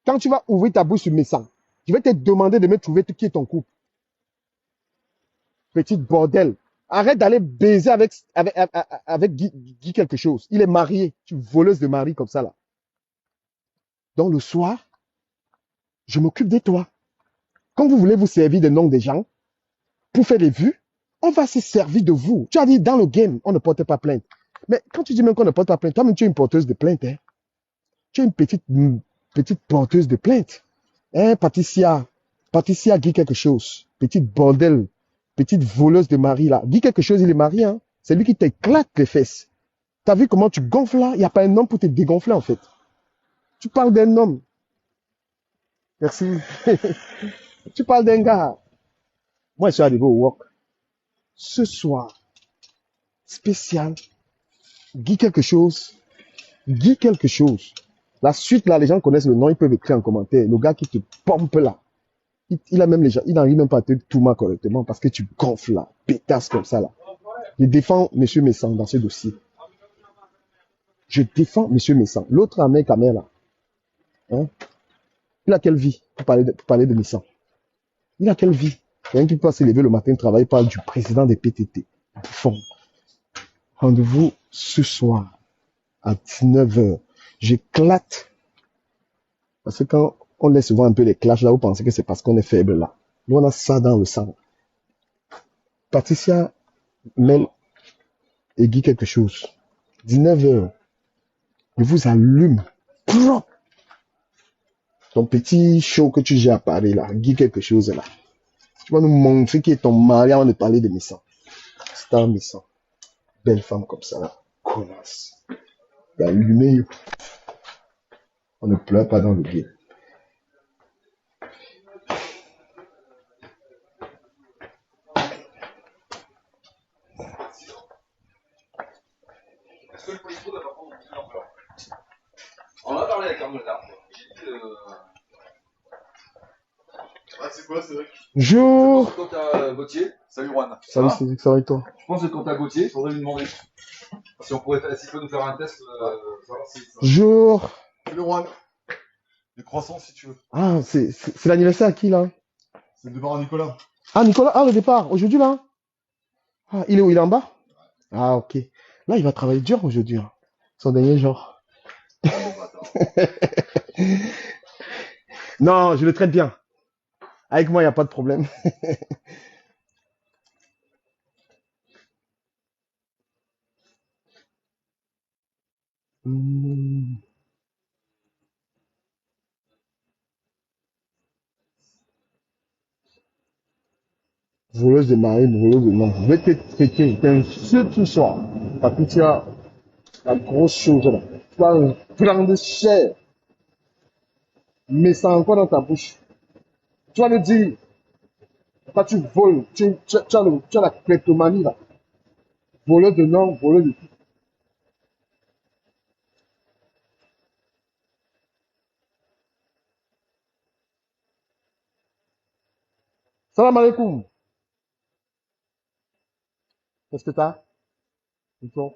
Speaker 1: Quand tu vas ouvrir ta bouche sur Messan, je vais te demander de me trouver qui est ton couple. Petite bordel. Arrête d'aller baiser avec Guy quelque chose. Il est marié. Tu es voleuse de mari comme ça là. Donc le soir, je m'occupe de toi. Quand vous voulez vous servir des noms des gens pour faire des vues, on va se servir de vous. Tu as dit dans le game, on ne porte pas plainte. Mais quand tu dis même qu'on ne porte pas plainte, toi-même tu es une porteuse de plainte. Hein? Tu es une petite porteuse de plainte. Hein, Patricia? Patricia dit quelque chose. Petite bordel. Petite voleuse de mari là. Dis quelque chose, il est marié. Hein? C'est lui qui t'éclate les fesses. T'as vu comment tu gonfles là? Il n'y a pas un homme pour te dégonfler en fait. Tu parles d'un homme. Merci. Tu parles d'un gars. Moi, je suis arrivé au work. Ce soir, spécial. Dis quelque chose. Dis quelque chose. La suite là, les gens connaissent le nom, ils peuvent écrire en commentaire. Le gars qui te pompe là. Il a même les gens, il n'arrive même pas à te tourner correctement parce que tu gonfles là. Pétasse comme ça là. Je défends monsieur Messan dans ce dossier. Je défends monsieur Messan. L'autre a mec à mère là. Hein? Il a quelle vie pour parler de Messan? Il a quelle vie? Quelqu'un qui peut se lever le matin, travailler, parle du président des PTT. Bouffon. Rendez-vous ce soir à 19h. J'éclate. Parce que quand on laisse souvent un peu les clashs là, vous pensez que c'est parce qu'on est faible là. Nous, on a ça dans le sang. Patricia, Mel et Guy quelque chose. 19h. Je vous allume. Propre. Ton petit show que tu gères à Paris là. Guy quelque chose là. Tu vas nous montrer qui est ton mari avant de parler de Messan. Star Messan. Belle femme comme ça là. Connasse. Allumé. On ne pleure pas dans le game.
Speaker 4: Est-ce que le policier doit pas prendre une petite ampleur? On en a parlé avec Arnaud la dernière fois. J'ai dit,
Speaker 5: Ah, c'est quoi, c'est vrai?
Speaker 1: Bonjour.
Speaker 4: quand t'as Gauthier, salut Juan.
Speaker 1: Salut, Cédric, ça va et toi?
Speaker 4: Je pense que quand t'as Gauthier, il faudrait lui demander si on pourrait, s'il peut nous faire un test, savoir si ça.
Speaker 1: Bonjour.
Speaker 5: C'est le Juan. Des croissants, si tu veux.
Speaker 1: Ah, c'est l'anniversaire à qui là?
Speaker 5: C'est le départ à Nicolas.
Speaker 1: Ah, Nicolas, ah, le départ, aujourd'hui là? Ah, il est où? Il est en bas? Ah, ok. Là, il va travailler dur aujourd'hui. Hein. Son dernier jour. Non, je le traite bien. Avec moi, il n'y a pas de problème. Hmm. Voleuse de mari, voleuse de nom. Je vais te traiter d'un seul ce soir. Parce que tu as la grosse chose là. Tu as prendre cher. Mais ça encore dans ta bouche. Tu vas le dire. Quand tu voles, tu as la kleptomanie là. Voleuse de nom, voleuse de tout. Salam alaikum. Qu'est-ce que t'as? Et toi?